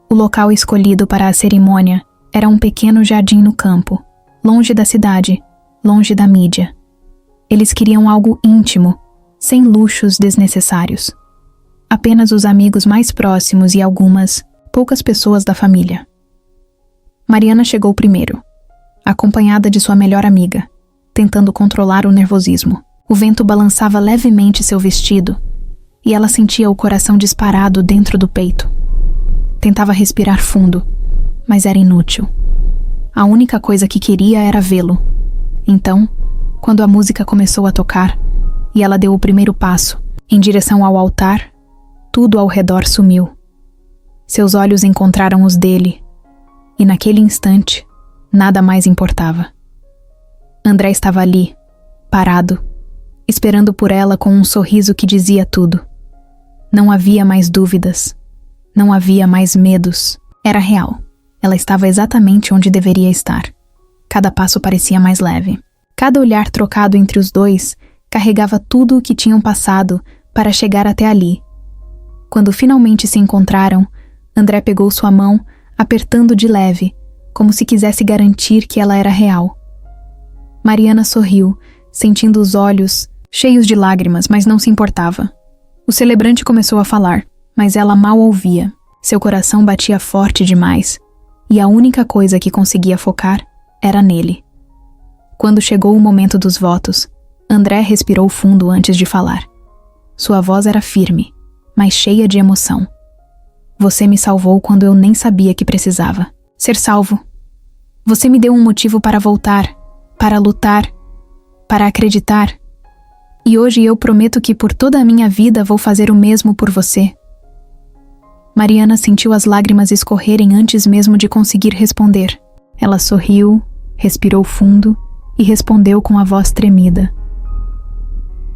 O local escolhido para a cerimônia era um pequeno jardim no campo, longe da cidade, longe da mídia. Eles queriam algo íntimo, sem luxos desnecessários. Apenas os amigos mais próximos e algumas, poucas pessoas da família. Mariana chegou primeiro, acompanhada de sua melhor amiga, tentando controlar o nervosismo. O vento balançava levemente seu vestido e ela sentia o coração disparado dentro do peito. Tentava respirar fundo, mas era inútil. A única coisa que queria era vê-lo. Então, quando a música começou a tocar e ela deu o primeiro passo em direção ao altar, tudo ao redor sumiu. Seus olhos encontraram os dele e naquele instante, nada mais importava. André estava ali, parado, esperando por ela com um sorriso que dizia tudo. Não havia mais dúvidas. Não havia mais medos. Era real. Ela estava exatamente onde deveria estar. Cada passo parecia mais leve. Cada olhar trocado entre os dois carregava tudo o que tinham passado para chegar até ali. Quando finalmente se encontraram, André pegou sua mão, apertando de leve, como se quisesse garantir que ela era real. Mariana sorriu, sentindo os olhos cheios de lágrimas, mas não se importava. O celebrante começou a falar, mas ela mal ouvia. Seu coração batia forte demais, e a única coisa que conseguia focar era nele. Quando chegou o momento dos votos, André respirou fundo antes de falar. Sua voz era firme, mas cheia de emoção. Você me salvou quando eu nem sabia que precisava. Ser salvo. Você me deu um motivo para voltar, para lutar, para acreditar. E hoje eu prometo que por toda a minha vida vou fazer o mesmo por você. Mariana sentiu as lágrimas escorrerem antes mesmo de conseguir responder. Ela sorriu, respirou fundo e respondeu com a voz tremida.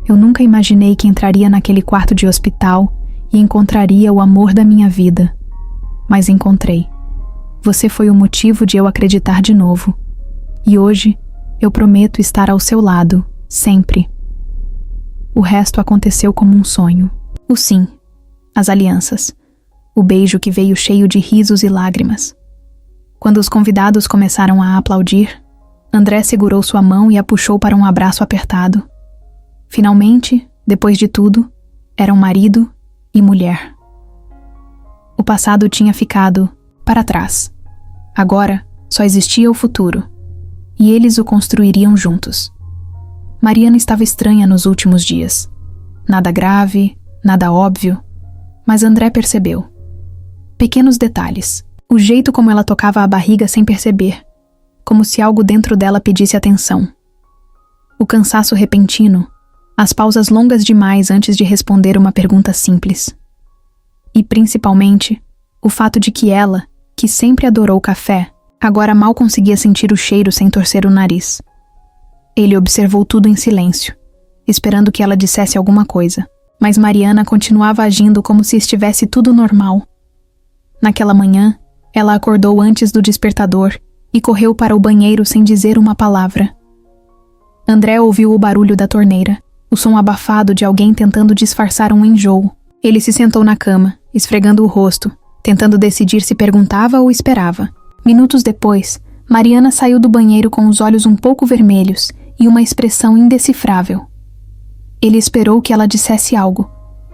Eu nunca imaginei que entraria naquele quarto de hospital e encontraria o amor da minha vida. Mas encontrei. Você foi o motivo de eu acreditar de novo. E hoje eu prometo estar ao seu lado, sempre. O resto aconteceu como um sonho. O sim, as alianças, o beijo que veio cheio de risos e lágrimas. Quando os convidados começaram a aplaudir, André segurou sua mão e a puxou para um abraço apertado. Finalmente, depois de tudo, eram marido e mulher. O passado tinha ficado para trás. Agora, só existia o futuro. E eles o construiriam juntos. Mariana estava estranha nos últimos dias. Nada grave, nada óbvio, mas André percebeu. Pequenos detalhes. O jeito como ela tocava a barriga sem perceber, como se algo dentro dela pedisse atenção. O cansaço repentino, as pausas longas demais antes de responder uma pergunta simples. E, principalmente, o fato de que ela, que sempre adorou café, agora mal conseguia sentir o cheiro sem torcer o nariz. Ele observou tudo em silêncio, esperando que ela dissesse alguma coisa, mas Mariana continuava agindo como se estivesse tudo normal. Naquela manhã, ela acordou antes do despertador e correu para o banheiro sem dizer uma palavra. André ouviu o barulho da torneira, o som abafado de alguém tentando disfarçar um enjoo. Ele se sentou na cama, esfregando o rosto, tentando decidir se perguntava ou esperava. Minutos depois, Mariana saiu do banheiro com os olhos um pouco vermelhos e uma expressão indecifrável. Ele esperou que ela dissesse algo,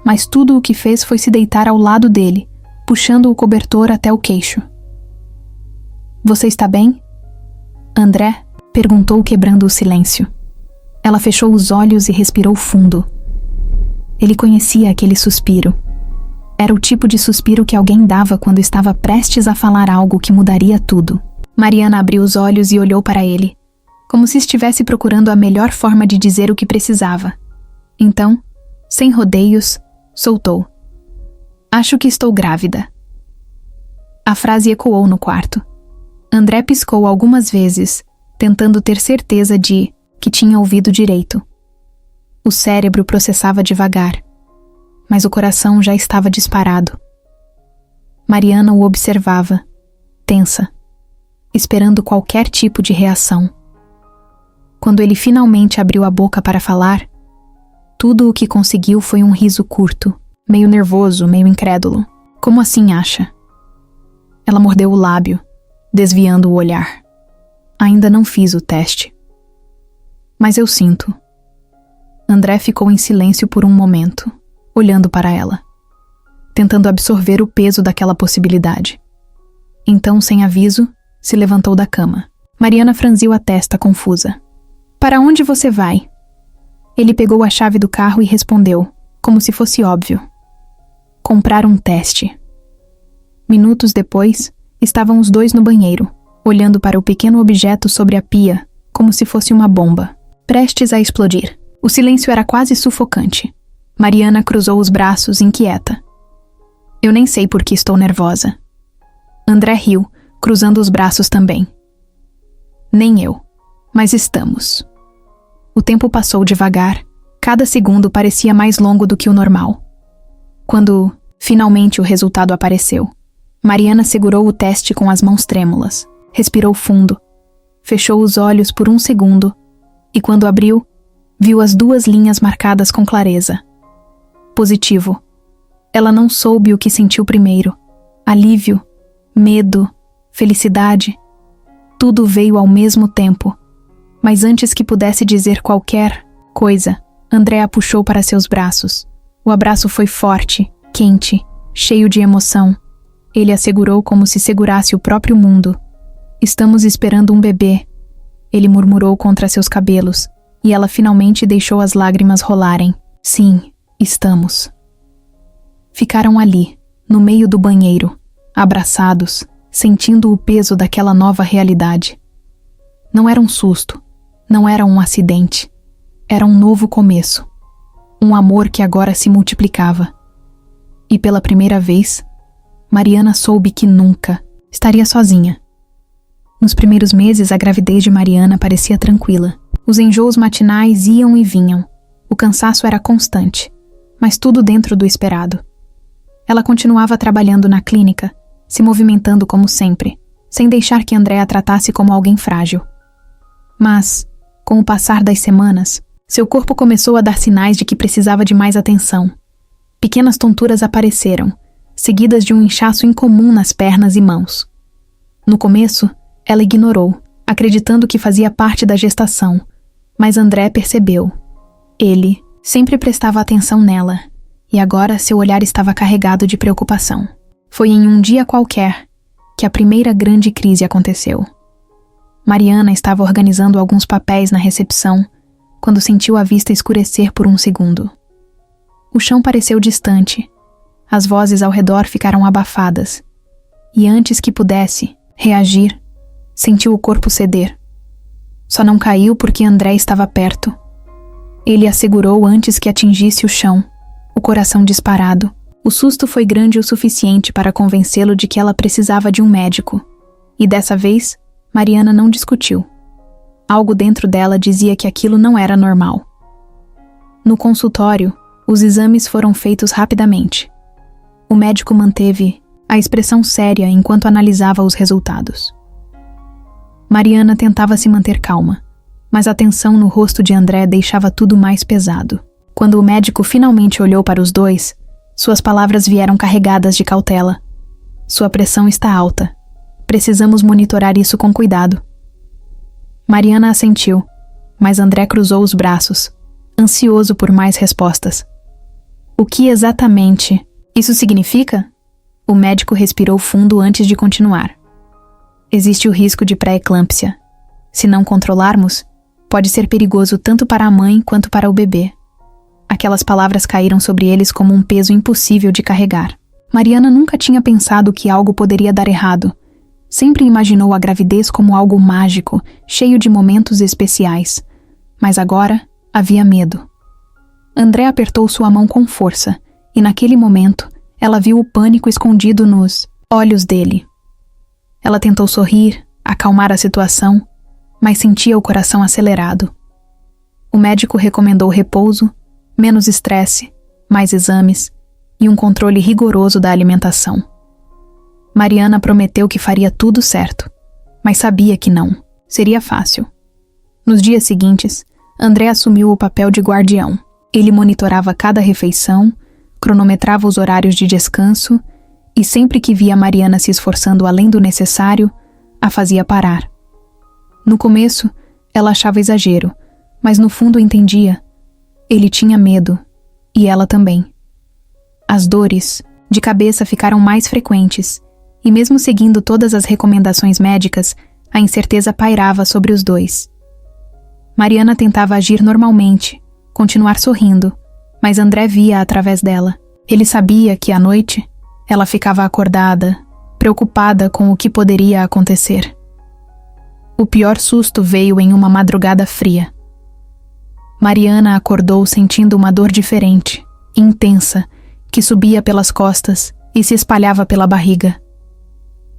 mas tudo o que fez foi se deitar ao lado dele, puxando o cobertor até o queixo. Você está bem? André perguntou, quebrando o silêncio. Ela fechou os olhos e respirou fundo. Ele conhecia aquele suspiro. Era o tipo de suspiro que alguém dava quando estava prestes a falar algo que mudaria tudo. Mariana abriu os olhos e olhou para ele, como se estivesse procurando a melhor forma de dizer o que precisava. Então, sem rodeios, soltou. Acho que estou grávida. A frase ecoou no quarto. André piscou algumas vezes, tentando ter certeza de que tinha ouvido direito. O cérebro processava devagar, mas o coração já estava disparado. Mariana o observava, tensa, esperando qualquer tipo de reação. Quando ele finalmente abriu a boca para falar, tudo o que conseguiu foi um riso curto, meio nervoso, meio incrédulo. Como assim acha? Ela mordeu o lábio, desviando o olhar. Ainda não fiz o teste. Mas eu sinto. André ficou em silêncio por um momento, olhando para ela, tentando absorver o peso daquela possibilidade. Então, sem aviso, se levantou da cama. Mariana franziu a testa, confusa. Para onde você vai? Ele pegou a chave do carro e respondeu, como se fosse óbvio. Comprar um teste. Minutos depois, estavam os dois no banheiro, olhando para o pequeno objeto sobre a pia, como se fosse uma bomba, prestes a explodir. O silêncio era quase sufocante. Mariana cruzou os braços, inquieta. Eu nem sei por que estou nervosa. André riu, cruzando os braços também. Nem eu, mas estamos. O tempo passou devagar, cada segundo parecia mais longo do que o normal. Quando, finalmente, o resultado apareceu, Mariana segurou o teste com as mãos trêmulas, respirou fundo, fechou os olhos por um segundo e, quando abriu, viu as duas linhas marcadas com clareza. Positivo. Ela não soube o que sentiu primeiro. Alívio, medo, felicidade. Tudo veio ao mesmo tempo. Mas antes que pudesse dizer qualquer coisa, André a puxou para seus braços. O abraço foi forte, quente, cheio de emoção. Ele a segurou como se segurasse o próprio mundo. Estamos esperando um bebê. Ele murmurou contra seus cabelos, e ela finalmente deixou as lágrimas rolarem. Sim, estamos. Ficaram ali, no meio do banheiro, abraçados, sentindo o peso daquela nova realidade. Não era um susto, não era um acidente. Era um novo começo. um amor que agora se multiplicava. E pela primeira vez, Mariana soube que nunca estaria sozinha. Nos primeiros meses, a gravidez de Mariana parecia tranquila. Os enjoos matinais iam e vinham. O cansaço era constante, mas tudo dentro do esperado. Ela continuava trabalhando na clínica, se movimentando como sempre, sem deixar que André a tratasse como alguém frágil. Mas, com o passar das semanas, seu corpo começou a dar sinais de que precisava de mais atenção. Pequenas tonturas apareceram, seguidas de um inchaço incomum nas pernas e mãos. No começo, ela ignorou, acreditando que fazia parte da gestação, mas André percebeu. Ele sempre prestava atenção nela, e agora seu olhar estava carregado de preocupação. Foi em um dia qualquer que a primeira grande crise aconteceu. Mariana estava organizando alguns papéis na recepção quando sentiu a vista escurecer por um segundo. O chão pareceu distante, as vozes ao redor ficaram abafadas, e antes que pudesse reagir, sentiu o corpo ceder. Só não caiu porque André estava perto. Ele a segurou antes que atingisse o chão, o coração disparado. O susto foi grande o suficiente para convencê-lo de que ela precisava de um médico. E dessa vez, Mariana não discutiu. Algo dentro dela dizia que aquilo não era normal. No consultório, os exames foram feitos rapidamente. O médico manteve a expressão séria enquanto analisava os resultados. Mariana tentava se manter calma, mas a tensão no rosto de André deixava tudo mais pesado. Quando o médico finalmente olhou para os dois, suas palavras vieram carregadas de cautela. Sua pressão está alta. Precisamos monitorar isso com cuidado. Mariana assentiu, mas André cruzou os braços, ansioso por mais respostas. O que exatamente isso significa? O médico respirou fundo antes de continuar. Existe o risco de pré-eclâmpsia. Se não controlarmos, pode ser perigoso tanto para a mãe quanto para o bebê. Aquelas palavras caíram sobre eles como um peso impossível de carregar. Mariana nunca tinha pensado que algo poderia dar errado. Sempre imaginou a gravidez como algo mágico, cheio de momentos especiais. Mas agora havia medo. André apertou sua mão com força, e naquele momento, ela viu o pânico escondido nos olhos dele. Ela tentou sorrir, acalmar a situação, mas sentia o coração acelerado. O médico recomendou repouso, menos estresse, mais exames e um controle rigoroso da alimentação. Mariana prometeu que faria tudo certo, mas sabia que não seria fácil. Nos dias seguintes, André assumiu o papel de guardião. Ele monitorava cada refeição, cronometrava os horários de descanso e sempre que via Mariana se esforçando além do necessário, a fazia parar. No começo, ela achava exagero, mas no fundo entendia. Ele tinha medo, e ela também. As dores de cabeça ficaram mais frequentes, e mesmo seguindo todas as recomendações médicas, a incerteza pairava sobre os dois. Mariana tentava agir normalmente, continuar sorrindo, mas André via através dela. Ele sabia que à noite, ela ficava acordada, preocupada com o que poderia acontecer. O pior susto veio em uma madrugada fria. Mariana acordou sentindo uma dor diferente, intensa, que subia pelas costas e se espalhava pela barriga.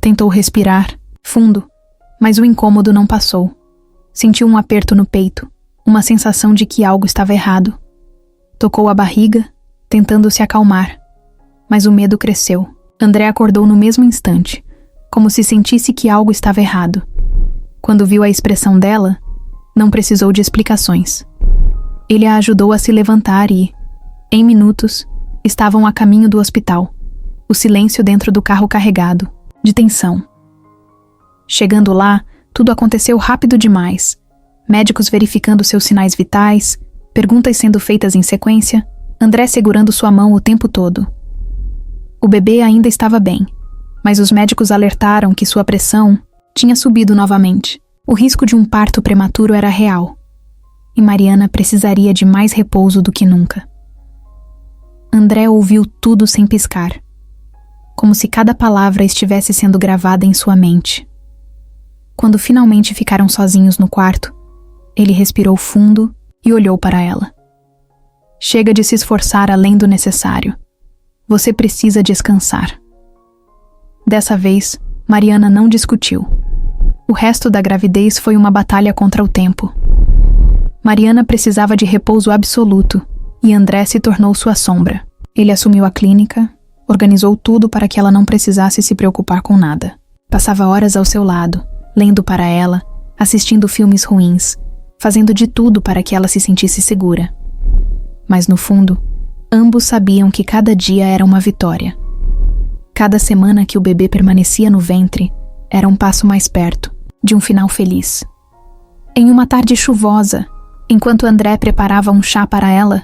Tentou respirar, fundo, mas o incômodo não passou. Sentiu um aperto no peito, uma sensação de que algo estava errado. Tocou a barriga, tentando se acalmar, mas o medo cresceu. André acordou no mesmo instante, como se sentisse que algo estava errado. Quando viu a expressão dela, não precisou de explicações. Ele a ajudou a se levantar e, em minutos, estavam a caminho do hospital. O silêncio dentro do carro carregado, de tensão. Chegando lá, tudo aconteceu rápido demais. Médicos verificando seus sinais vitais, perguntas sendo feitas em sequência, André segurando sua mão o tempo todo. O bebê ainda estava bem, mas os médicos alertaram que sua pressão tinha subido novamente. O risco de um parto prematuro era real, e Mariana precisaria de mais repouso do que nunca. André ouviu tudo sem piscar, como se cada palavra estivesse sendo gravada em sua mente. Quando finalmente ficaram sozinhos no quarto, ele respirou fundo e olhou para ela. Chega de se esforçar além do necessário. Você precisa descansar. Dessa vez, Mariana não discutiu. O resto da gravidez foi uma batalha contra o tempo. Mariana precisava de repouso absoluto e André se tornou sua sombra. Ele assumiu a clínica, organizou tudo para que ela não precisasse se preocupar com nada. Passava horas ao seu lado, lendo para ela, assistindo filmes ruins, fazendo de tudo para que ela se sentisse segura. Mas no fundo, ambos sabiam que cada dia era uma vitória. Cada semana que o bebê permanecia no ventre era um passo mais perto de um final feliz. Em uma tarde chuvosa, enquanto André preparava um chá para ela,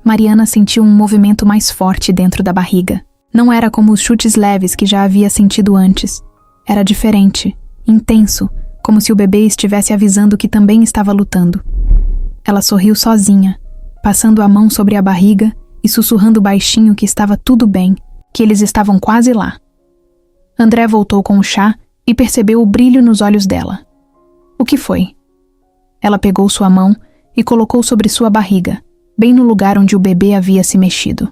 Mariana sentiu um movimento mais forte dentro da barriga. Não era como os chutes leves que já havia sentido antes. Era diferente, intenso, como se o bebê estivesse avisando que também estava lutando. Ela sorriu sozinha, passando a mão sobre a barriga e sussurrando baixinho que estava tudo bem, que eles estavam quase lá. André voltou com o chá e percebeu o brilho nos olhos dela. O que foi? Ela pegou sua mão e colocou sobre sua barriga, bem no lugar onde o bebê havia se mexido.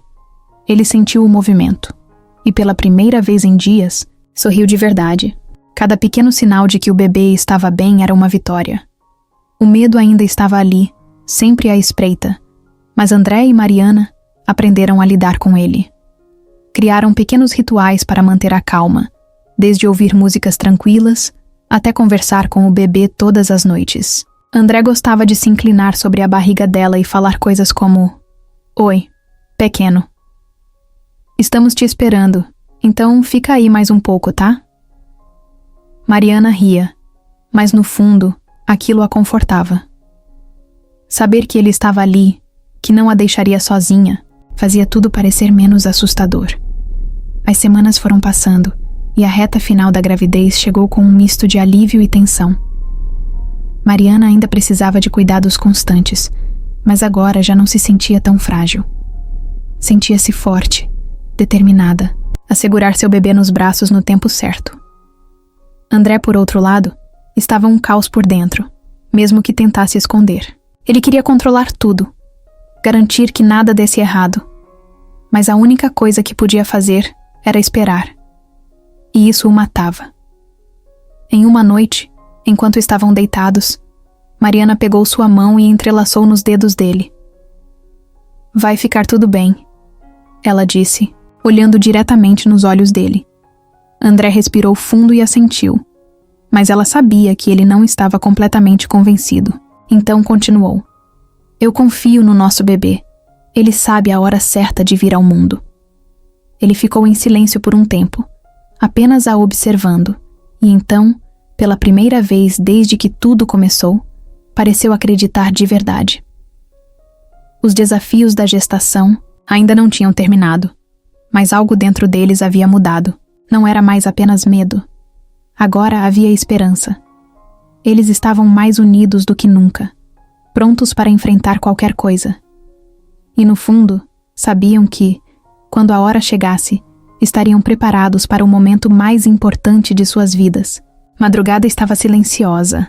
Ele sentiu o movimento e, pela primeira vez em dias, sorriu de verdade. Cada pequeno sinal de que o bebê estava bem era uma vitória. O medo ainda estava ali, sempre à espreita, mas André e Mariana aprenderam a lidar com ele. Criaram pequenos rituais para manter a calma, desde ouvir músicas tranquilas até conversar com o bebê todas as noites. André gostava de se inclinar sobre a barriga dela e falar coisas como: "Oi, pequeno. Estamos te esperando, então fica aí mais um pouco, tá?" Mariana ria, mas no fundo, aquilo a confortava. Saber que ele estava ali, que não a deixaria sozinha, fazia tudo parecer menos assustador. As semanas foram passando, e a reta final da gravidez chegou com um misto de alívio e tensão. Mariana ainda precisava de cuidados constantes, mas agora já não se sentia tão frágil. Sentia-se forte, determinada, a segurar seu bebê nos braços no tempo certo. André, por outro lado, estava um caos por dentro, mesmo que tentasse esconder. Ele queria controlar tudo, garantir que nada desse errado, mas a única coisa que podia fazer era esperar. E isso o matava. Em uma noite, enquanto estavam deitados, Mariana pegou sua mão e entrelaçou nos dedos dele. "Vai ficar tudo bem", ela disse, olhando diretamente nos olhos dele. André respirou fundo e assentiu, mas ela sabia que ele não estava completamente convencido. Então continuou: "Eu confio no nosso bebê. Ele sabe a hora certa de vir ao mundo." Ele ficou em silêncio por um tempo, apenas a observando, e então, pela primeira vez desde que tudo começou, pareceu acreditar de verdade. Os desafios da gestação ainda não tinham terminado, mas algo dentro deles havia mudado. Não era mais apenas medo. Agora havia esperança. Eles estavam mais unidos do que nunca, prontos para enfrentar qualquer coisa. E no fundo, sabiam que, quando a hora chegasse, estariam preparados para o momento mais importante de suas vidas. Madrugada estava silenciosa,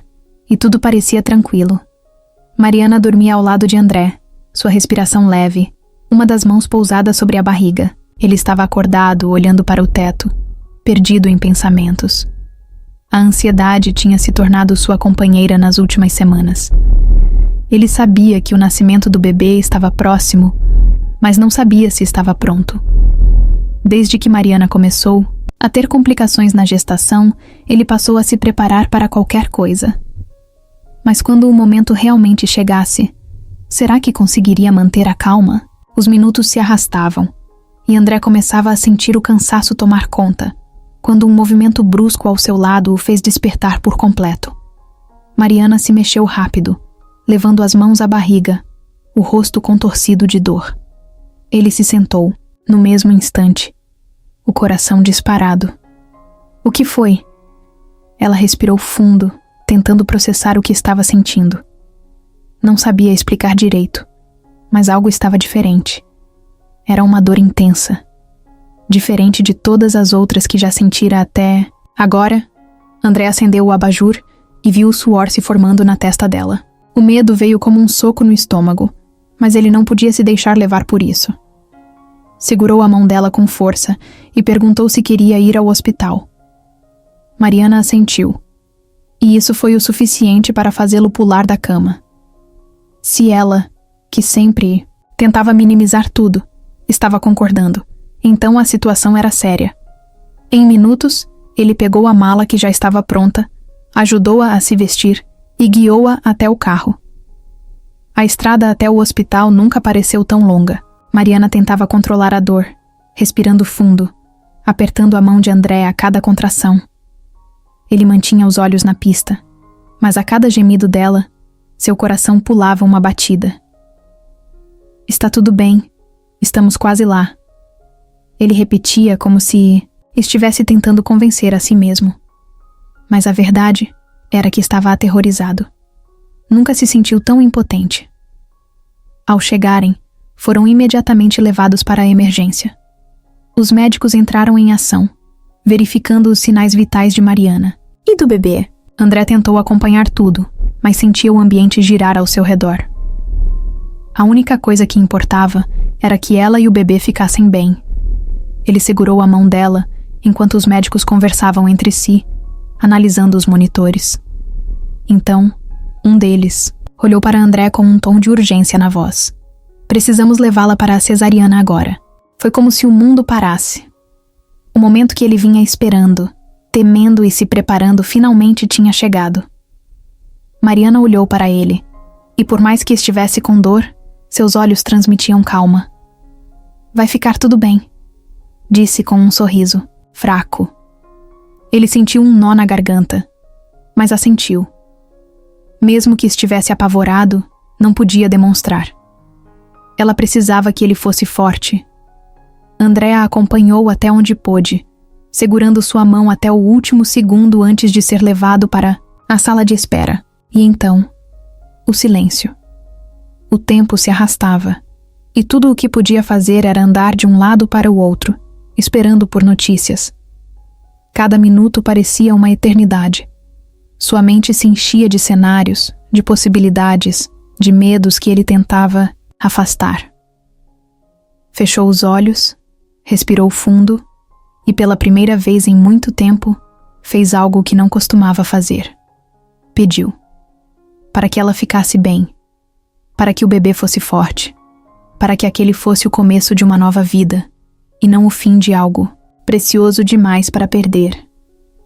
e tudo parecia tranquilo. Mariana dormia ao lado de André, sua respiração leve, uma das mãos pousada sobre a barriga. Ele estava acordado, olhando para o teto, perdido em pensamentos. A ansiedade tinha se tornado sua companheira nas últimas semanas. Ele sabia que o nascimento do bebê estava próximo, mas não sabia se estava pronto. Desde que Mariana começou a ter complicações na gestação, ele passou a se preparar para qualquer coisa. Mas quando o momento realmente chegasse, será que conseguiria manter a calma? Os minutos se arrastavam, e André começava a sentir o cansaço tomar conta, quando um movimento brusco ao seu lado o fez despertar por completo. Mariana se mexeu rápido, levando as mãos à barriga, o rosto contorcido de dor. Ele se sentou, no mesmo instante, o coração disparado. "O que foi?" Ela respirou fundo, tentando processar o que estava sentindo. Não sabia explicar direito, mas algo estava diferente. Era uma dor intensa, diferente de todas as outras que já sentira até... Agora, André acendeu o abajur e viu o suor se formando na testa dela. O medo veio como um soco no estômago, mas ele não podia se deixar levar por isso. Segurou a mão dela com força e perguntou se queria ir ao hospital. Mariana assentiu, e isso foi o suficiente para fazê-lo pular da cama. Se ela, que sempre tentava minimizar tudo, estava concordando, então a situação era séria. Em minutos, ele pegou a mala que já estava pronta, ajudou-a a se vestir e guiou-a até o carro. A estrada até o hospital nunca pareceu tão longa. Mariana tentava controlar a dor, respirando fundo, apertando a mão de André a cada contração. Ele mantinha os olhos na pista, mas a cada gemido dela, seu coração pulava uma batida. Está tudo bem, estamos quase lá. Ele repetia como se estivesse tentando convencer a si mesmo. Mas a verdade era que estava aterrorizado. Nunca se sentiu tão impotente. Ao chegarem, foram imediatamente levados para a emergência. Os médicos entraram em ação, verificando os sinais vitais de Mariana. E do bebê? André tentou acompanhar tudo, mas sentia o ambiente girar ao seu redor. A única coisa que importava era que ela e o bebê ficassem bem. Ele segurou a mão dela enquanto os médicos conversavam entre si, analisando os monitores. Então, um deles olhou para André com um tom de urgência na voz. Precisamos levá-la para a cesariana agora. Foi como se o mundo parasse. O momento que ele vinha esperando, temendo e se preparando, finalmente tinha chegado. Mariana olhou para ele, e por mais que estivesse com dor, seus olhos transmitiam calma. Vai ficar tudo bem, disse com um sorriso, fraco. Ele sentiu um nó na garganta, mas assentiu. Mesmo que estivesse apavorado, não podia demonstrar. Ela precisava que ele fosse forte. André a acompanhou até onde pôde, segurando sua mão até o último segundo antes de ser levado para a sala de espera. E então, o silêncio. O tempo se arrastava, e tudo o que podia fazer era andar de um lado para o outro, esperando por notícias. Cada minuto parecia uma eternidade. Sua mente se enchia de cenários, de possibilidades, de medos que ele tentava afastar. Fechou os olhos, respirou fundo e, pela primeira vez em muito tempo, fez algo que não costumava fazer. Pediu. Para que ela ficasse bem. Para que o bebê fosse forte. Para que aquele fosse o começo de uma nova vida, e não o fim de algo precioso demais para perder.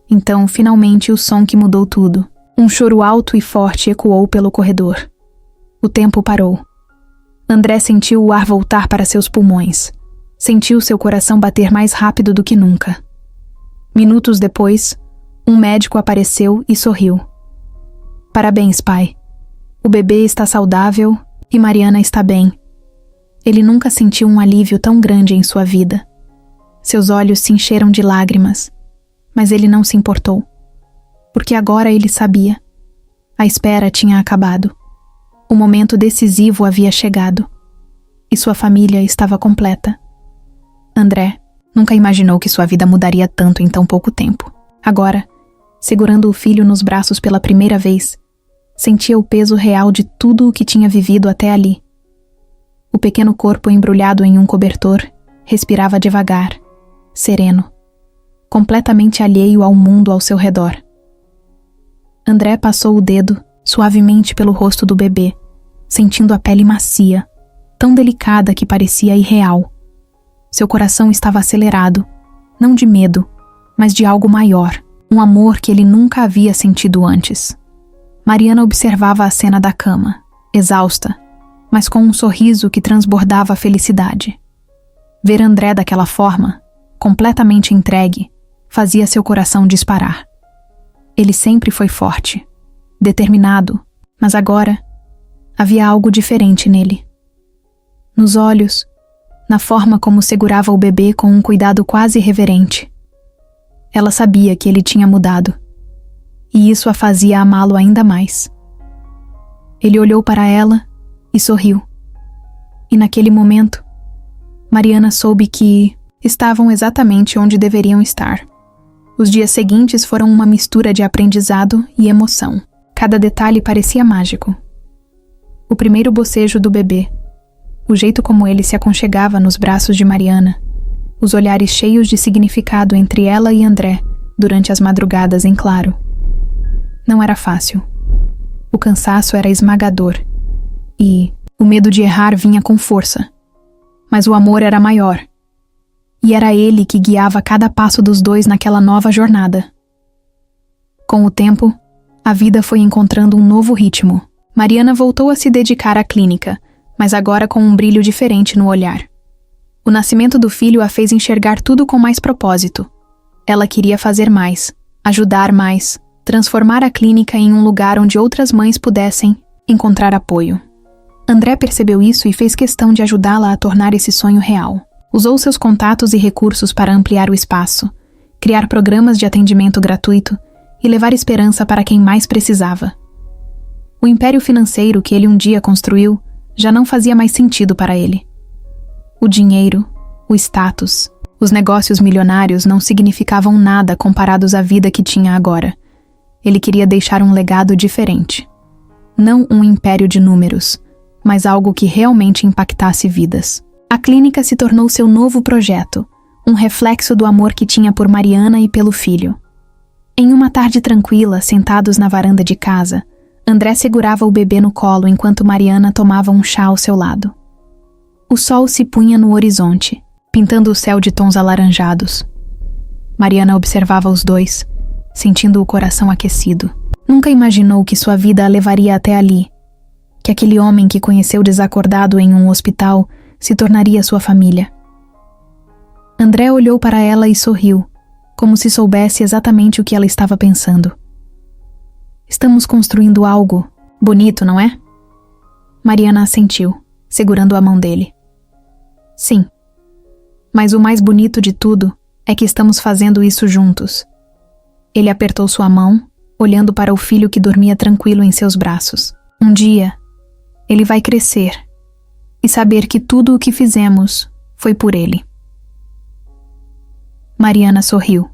Então, finalmente, o som que mudou tudo. Um choro alto e forte ecoou pelo corredor. O tempo parou. André sentiu o ar voltar para seus pulmões. Sentiu seu coração bater mais rápido do que nunca. Minutos depois, um médico apareceu e sorriu. Parabéns, pai. O bebê está saudável e Mariana está bem. Ele nunca sentiu um alívio tão grande em sua vida. Seus olhos se encheram de lágrimas, mas ele não se importou. Porque agora ele sabia. A espera tinha acabado. O momento decisivo havia chegado. E sua família estava completa. André nunca imaginou que sua vida mudaria tanto em tão pouco tempo. Agora, segurando o filho nos braços pela primeira vez, sentia o peso real de tudo o que tinha vivido até ali. O pequeno corpo embrulhado em um cobertor respirava devagar, sereno, completamente alheio ao mundo ao seu redor. André passou o dedo suavemente pelo rosto do bebê, sentindo a pele macia, tão delicada que parecia irreal. Seu coração estava acelerado, não de medo, mas de algo maior, um amor que ele nunca havia sentido antes. Mariana observava a cena da cama, exausta, mas com um sorriso que transbordava a felicidade. Ver André daquela forma, completamente entregue, fazia seu coração disparar. Ele sempre foi forte, determinado, mas agora havia algo diferente nele. Nos olhos, na forma como segurava o bebê com um cuidado quase reverente. Ela sabia que ele tinha mudado, e isso a fazia amá-lo ainda mais. Ele olhou para ela e sorriu. E naquele momento, Mariana soube que estavam exatamente onde deveriam estar. Os dias seguintes foram uma mistura de aprendizado e emoção. Cada detalhe parecia mágico. O primeiro bocejo do bebê, O jeito como ele se aconchegava nos braços de Mariana, os olhares cheios de significado entre ela e André durante as madrugadas em claro. Não era fácil. O cansaço era esmagador e o medo de errar vinha com força. Mas o amor era maior. E era ele que guiava cada passo dos dois naquela nova jornada. Com o tempo, a vida foi encontrando um novo ritmo. Mariana voltou a se dedicar à clínica, mas agora com um brilho diferente no olhar. O nascimento do filho a fez enxergar tudo com mais propósito. Ela queria fazer mais, ajudar mais, transformar a clínica em um lugar onde outras mães pudessem encontrar apoio. André percebeu isso e fez questão de ajudá-la a tornar esse sonho real. Usou seus contatos e recursos para ampliar o espaço, criar programas de atendimento gratuito e levar esperança para quem mais precisava. O império financeiro que ele um dia construiu já não fazia mais sentido para ele. O dinheiro, o status, os negócios milionários não significavam nada comparados à vida que tinha agora. Ele queria deixar um legado diferente. Não um império de números, mas algo que realmente impactasse vidas. A clínica se tornou seu novo projeto, um reflexo do amor que tinha por Mariana e pelo filho. Em uma tarde tranquila, sentados na varanda de casa, André segurava o bebê no colo enquanto Mariana tomava um chá ao seu lado. O sol se punha no horizonte, pintando o céu de tons alaranjados. Mariana observava os dois, sentindo o coração aquecido. Nunca imaginou que sua vida a levaria até ali, que aquele homem que conheceu desacordado em um hospital se tornaria sua família. André olhou para ela e sorriu, como se soubesse exatamente o que ela estava pensando. Estamos construindo algo bonito, não é? Mariana assentiu, segurando a mão dele. Sim. Mas o mais bonito de tudo é que estamos fazendo isso juntos. Ele apertou sua mão, olhando para o filho que dormia tranquilo em seus braços. Um dia, ele vai crescer e saber que tudo o que fizemos foi por ele. Mariana sorriu,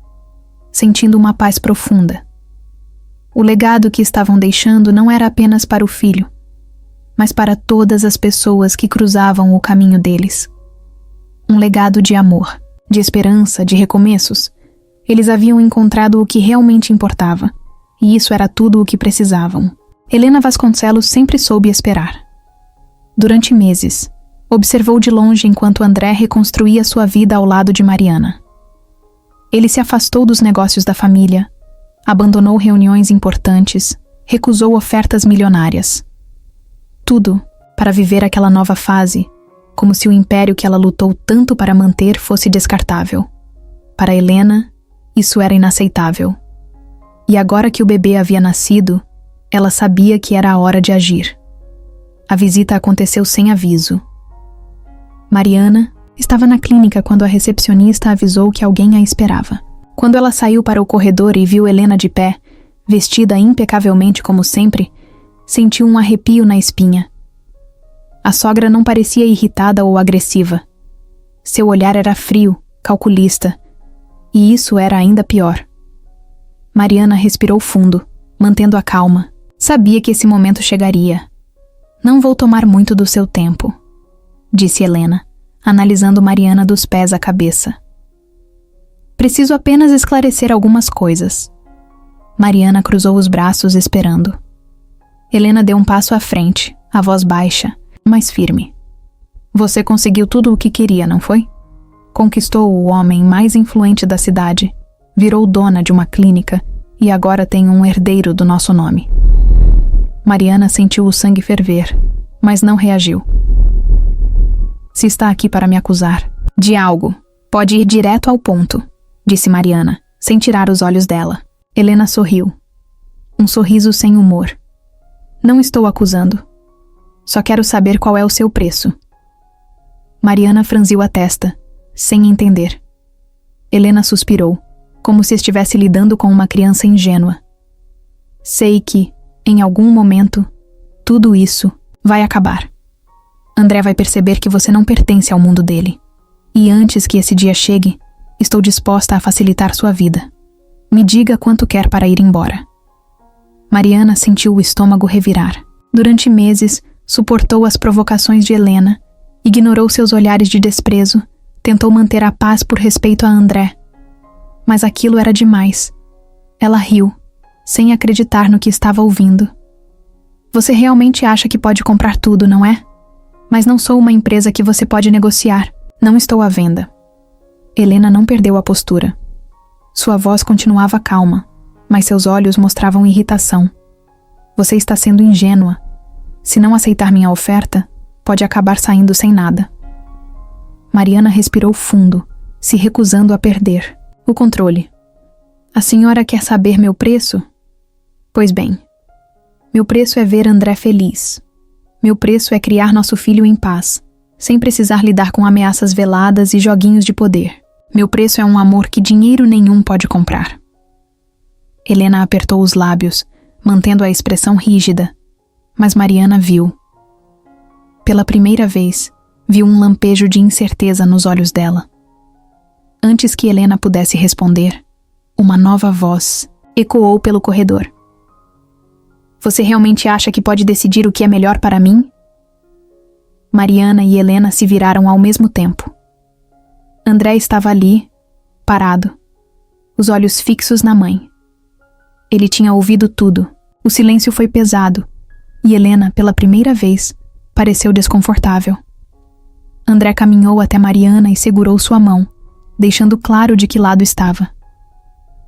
sentindo uma paz profunda. O legado que estavam deixando não era apenas para o filho, mas para todas as pessoas que cruzavam o caminho deles. Um legado de amor, de esperança, de recomeços. Eles haviam encontrado o que realmente importava, e isso era tudo o que precisavam. Helena Vasconcelos sempre soube esperar. Durante meses, observou de longe enquanto André reconstruía sua vida ao lado de Mariana. Ele se afastou dos negócios da família, abandonou reuniões importantes, recusou ofertas milionárias. Tudo para viver aquela nova fase, como se o império que ela lutou tanto para manter fosse descartável. Para Helena, isso era inaceitável. E agora que o bebê havia nascido, ela sabia que era a hora de agir. A visita aconteceu sem aviso. Mariana estava na clínica quando a recepcionista avisou que alguém a esperava. Quando ela saiu para o corredor e viu Helena de pé, vestida impecavelmente como sempre, sentiu um arrepio na espinha. A sogra não parecia irritada ou agressiva. Seu olhar era frio, calculista, e isso era ainda pior. Mariana respirou fundo, mantendo a calma. Sabia que esse momento chegaria. Não vou tomar muito do seu tempo, disse Helena, analisando Mariana dos pés à cabeça. Preciso apenas esclarecer algumas coisas. Mariana cruzou os braços esperando. Helena deu um passo à frente, a voz baixa, mas firme. Você conseguiu tudo o que queria, não foi? Conquistou o homem mais influente da cidade, virou dona de uma clínica e agora tem um herdeiro do nosso nome. Mariana sentiu o sangue ferver, mas não reagiu. Se está aqui para me acusar de algo, pode ir direto ao ponto, disse Mariana, sem tirar os olhos dela. Helena sorriu. Um sorriso sem humor. Não estou acusando. Só quero saber qual é o seu preço. Mariana franziu a testa, sem entender. Helena suspirou, como se estivesse lidando com uma criança ingênua. Sei que, em algum momento, tudo isso vai acabar. André vai perceber que você não pertence ao mundo dele. E antes que esse dia chegue, estou disposta a facilitar sua vida. Me diga quanto quer para ir embora. Mariana sentiu o estômago revirar. Durante meses, suportou as provocações de Helena Ignorou seus olhares de desprezo, tentou manter a paz por respeito a André. Mas aquilo era demais. Ela riu, sem acreditar no que estava ouvindo. Você realmente acha que pode comprar tudo, não é? Mas não sou uma empresa que você pode negociar. Não estou à venda. Helena não perdeu a postura. Sua voz continuava calma, mas seus olhos mostravam irritação. Você está sendo ingênua. Se não aceitar minha oferta, pode acabar saindo sem nada. Mariana respirou fundo, se recusando a perder o controle. A senhora quer saber meu preço? Pois bem, meu preço é ver André feliz. Meu preço é criar nosso filho em paz, sem precisar lidar com ameaças veladas e joguinhos de poder. Meu preço é um amor que dinheiro nenhum pode comprar. Helena apertou os lábios, mantendo a expressão rígida, mas Mariana viu. Pela primeira vez, viu um lampejo de incerteza nos olhos dela. Antes que Helena pudesse responder, uma nova voz ecoou pelo corredor. Você realmente acha que pode decidir o que é melhor para mim? Mariana e Helena se viraram ao mesmo tempo. André estava ali, parado, os olhos fixos na mãe. Ele tinha ouvido tudo. O silêncio foi pesado, e Helena, pela primeira vez, pareceu desconfortável. André caminhou até Mariana e segurou sua mão, deixando claro de que lado estava.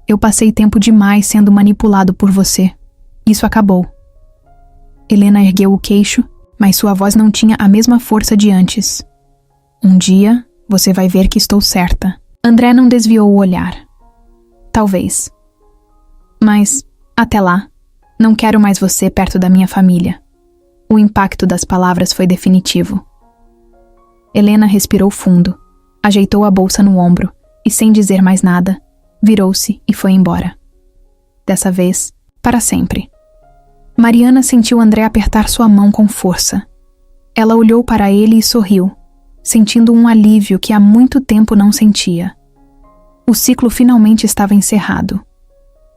Eu passei tempo demais sendo manipulado por você. Isso acabou. Helena ergueu o queixo, mas sua voz não tinha a mesma força de antes. Um dia, você vai ver que estou certa. André não desviou o olhar. Talvez. Mas, até lá, não quero mais você perto da minha família. O impacto das palavras foi definitivo. Helena respirou fundo, ajeitou a bolsa no ombro e, sem dizer mais nada, virou-se e foi embora. Dessa vez, para sempre. Mariana sentiu André apertar sua mão com força. Ela olhou para ele e sorriu, sentindo um alívio que há muito tempo não sentia. O ciclo finalmente estava encerrado.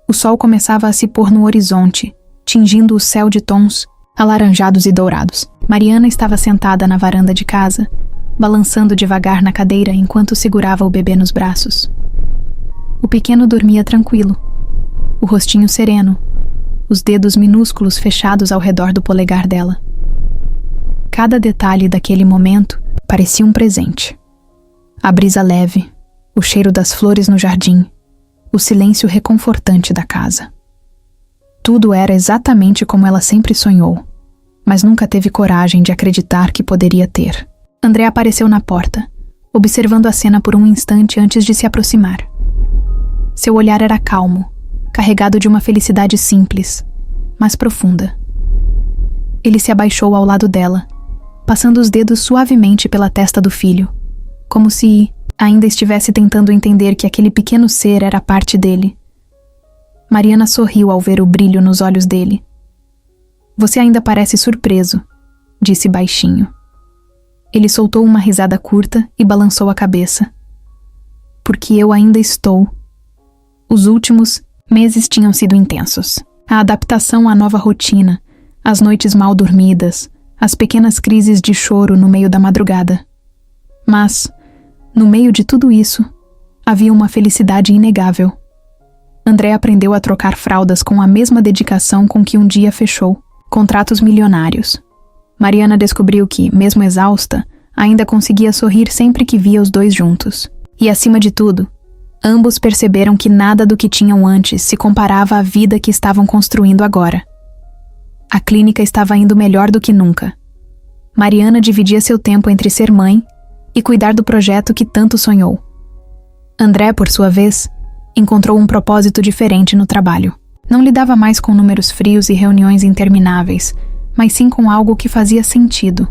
O sol começava a se pôr no horizonte, tingindo o céu de tons alaranjados e dourados. Mariana estava sentada na varanda de casa, balançando devagar na cadeira enquanto segurava o bebê nos braços. O pequeno dormia tranquilo, o rostinho sereno, os dedos minúsculos fechados ao redor do polegar dela. Cada detalhe daquele momento parecia um presente. A brisa leve, o cheiro das flores no jardim, o silêncio reconfortante da casa. Tudo era exatamente como ela sempre sonhou, mas nunca teve coragem de acreditar que poderia ter. André apareceu na porta, observando a cena por um instante antes de se aproximar. Seu olhar era calmo, carregado de uma felicidade simples, mas profunda. Ele se abaixou ao lado dela, passando os dedos suavemente pela testa do filho, como se ainda estivesse tentando entender que aquele pequeno ser era parte dele. Mariana sorriu ao ver o brilho nos olhos dele. Você ainda parece surpreso, disse baixinho. Ele soltou uma risada curta e balançou a cabeça. Porque eu ainda estou. Os últimos meses tinham sido intensos. A adaptação à nova rotina, as noites mal dormidas, as pequenas crises de choro no meio da madrugada. Mas, no meio de tudo isso, havia uma felicidade inegável. André aprendeu a trocar fraldas com a mesma dedicação com que um dia fechou contratos milionários. Mariana descobriu que, mesmo exausta, ainda conseguia sorrir sempre que via os dois juntos. E, acima de tudo, ambos perceberam que nada do que tinham antes se comparava à vida que estavam construindo agora. A clínica estava indo melhor do que nunca. Mariana dividia seu tempo entre ser mãe e cuidar do projeto que tanto sonhou. André, por sua vez, encontrou um propósito diferente no trabalho. Não lidava mais com números frios e reuniões intermináveis, mas sim com algo que fazia sentido.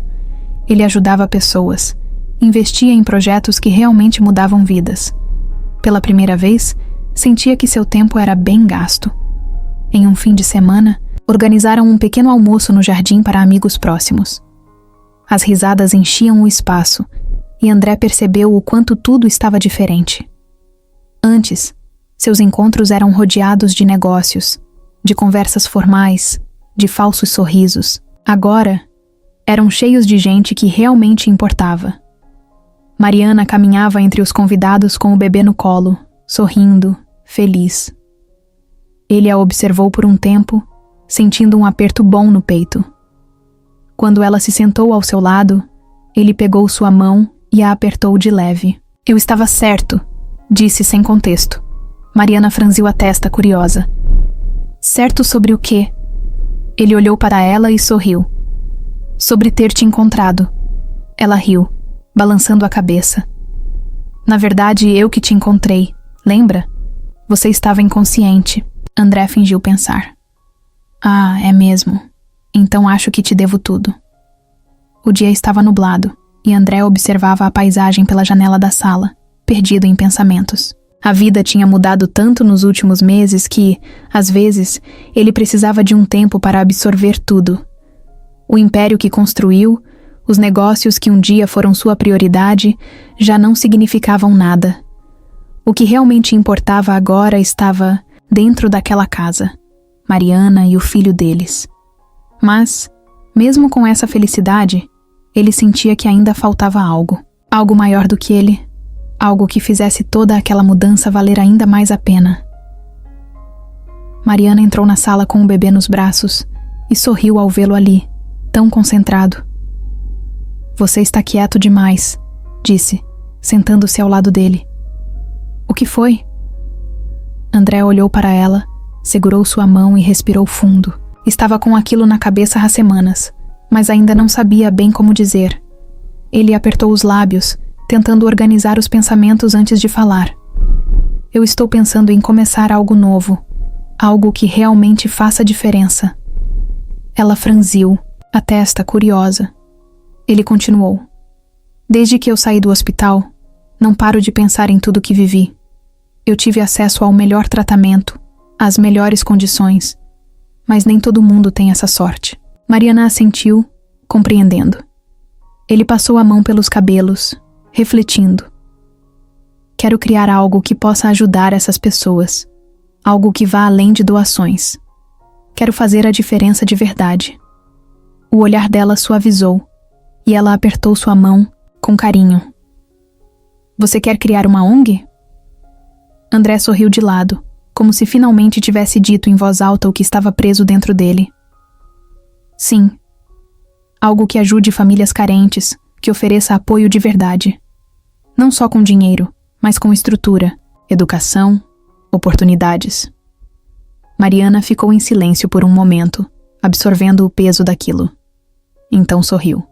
Ele ajudava pessoas, investia em projetos que realmente mudavam vidas. Pela primeira vez, sentia que seu tempo era bem gasto. Em um fim de semana, organizaram um pequeno almoço no jardim para amigos próximos. As risadas enchiam o espaço, e André percebeu o quanto tudo estava diferente. Antes, seus encontros eram rodeados de negócios, de conversas formais, de falsos sorrisos. Agora, eram cheios de gente que realmente importava. Mariana caminhava entre os convidados com o bebê no colo, sorrindo, feliz. Ele a observou por um tempo, sentindo um aperto bom no peito. Quando ela se sentou ao seu lado, ele pegou sua mão e a apertou de leve. Eu estava certo, disse sem contexto. Mariana franziu a testa, curiosa. Certo sobre o quê? Ele olhou para ela e sorriu. Sobre ter te encontrado. Ela riu, balançando a cabeça. Na verdade, eu que te encontrei, lembra? Você estava inconsciente. André fingiu pensar. Ah, é mesmo. Então acho que te devo tudo. O dia estava nublado, e André observava a paisagem pela janela da sala, perdido em pensamentos. A vida tinha mudado tanto nos últimos meses que, às vezes, ele precisava de um tempo para absorver tudo. O império que construiu, os negócios que um dia foram sua prioridade, já não significavam nada. O que realmente importava agora estava dentro daquela casa, Mariana e o filho deles. Mas, mesmo com essa felicidade, ele sentia que ainda faltava algo. Algo maior do que ele. Algo que fizesse toda aquela mudança valer ainda mais a pena. Mariana entrou na sala com o bebê nos braços e sorriu ao vê-lo ali, tão concentrado. Você está quieto demais, disse, sentando-se ao lado dele. O que foi? André olhou para ela, segurou sua mão e respirou fundo. Estava com aquilo na cabeça há semanas, mas ainda não sabia bem como dizer. Ele apertou os lábios, tentando organizar os pensamentos antes de falar. Eu estou pensando em começar algo novo, algo que realmente faça diferença. Ela franziu, a testa curiosa. Ele continuou. Desde que eu saí do hospital, não paro de pensar em tudo que vivi. Eu tive acesso ao melhor tratamento, às melhores condições, mas nem todo mundo tem essa sorte. Mariana assentiu, compreendendo. Ele passou a mão pelos cabelos, refletindo. Quero criar algo que possa ajudar essas pessoas, algo que vá além de doações. Quero fazer a diferença de verdade. O olhar dela suavizou, e ela apertou sua mão com carinho. Você quer criar uma ONG? André sorriu de lado, como se finalmente tivesse dito em voz alta o que estava preso dentro dele. Sim. Algo que ajude famílias carentes, que ofereça apoio de verdade. Não só com dinheiro, mas com estrutura, educação, oportunidades. Mariana ficou em silêncio por um momento, absorvendo o peso daquilo. Então sorriu.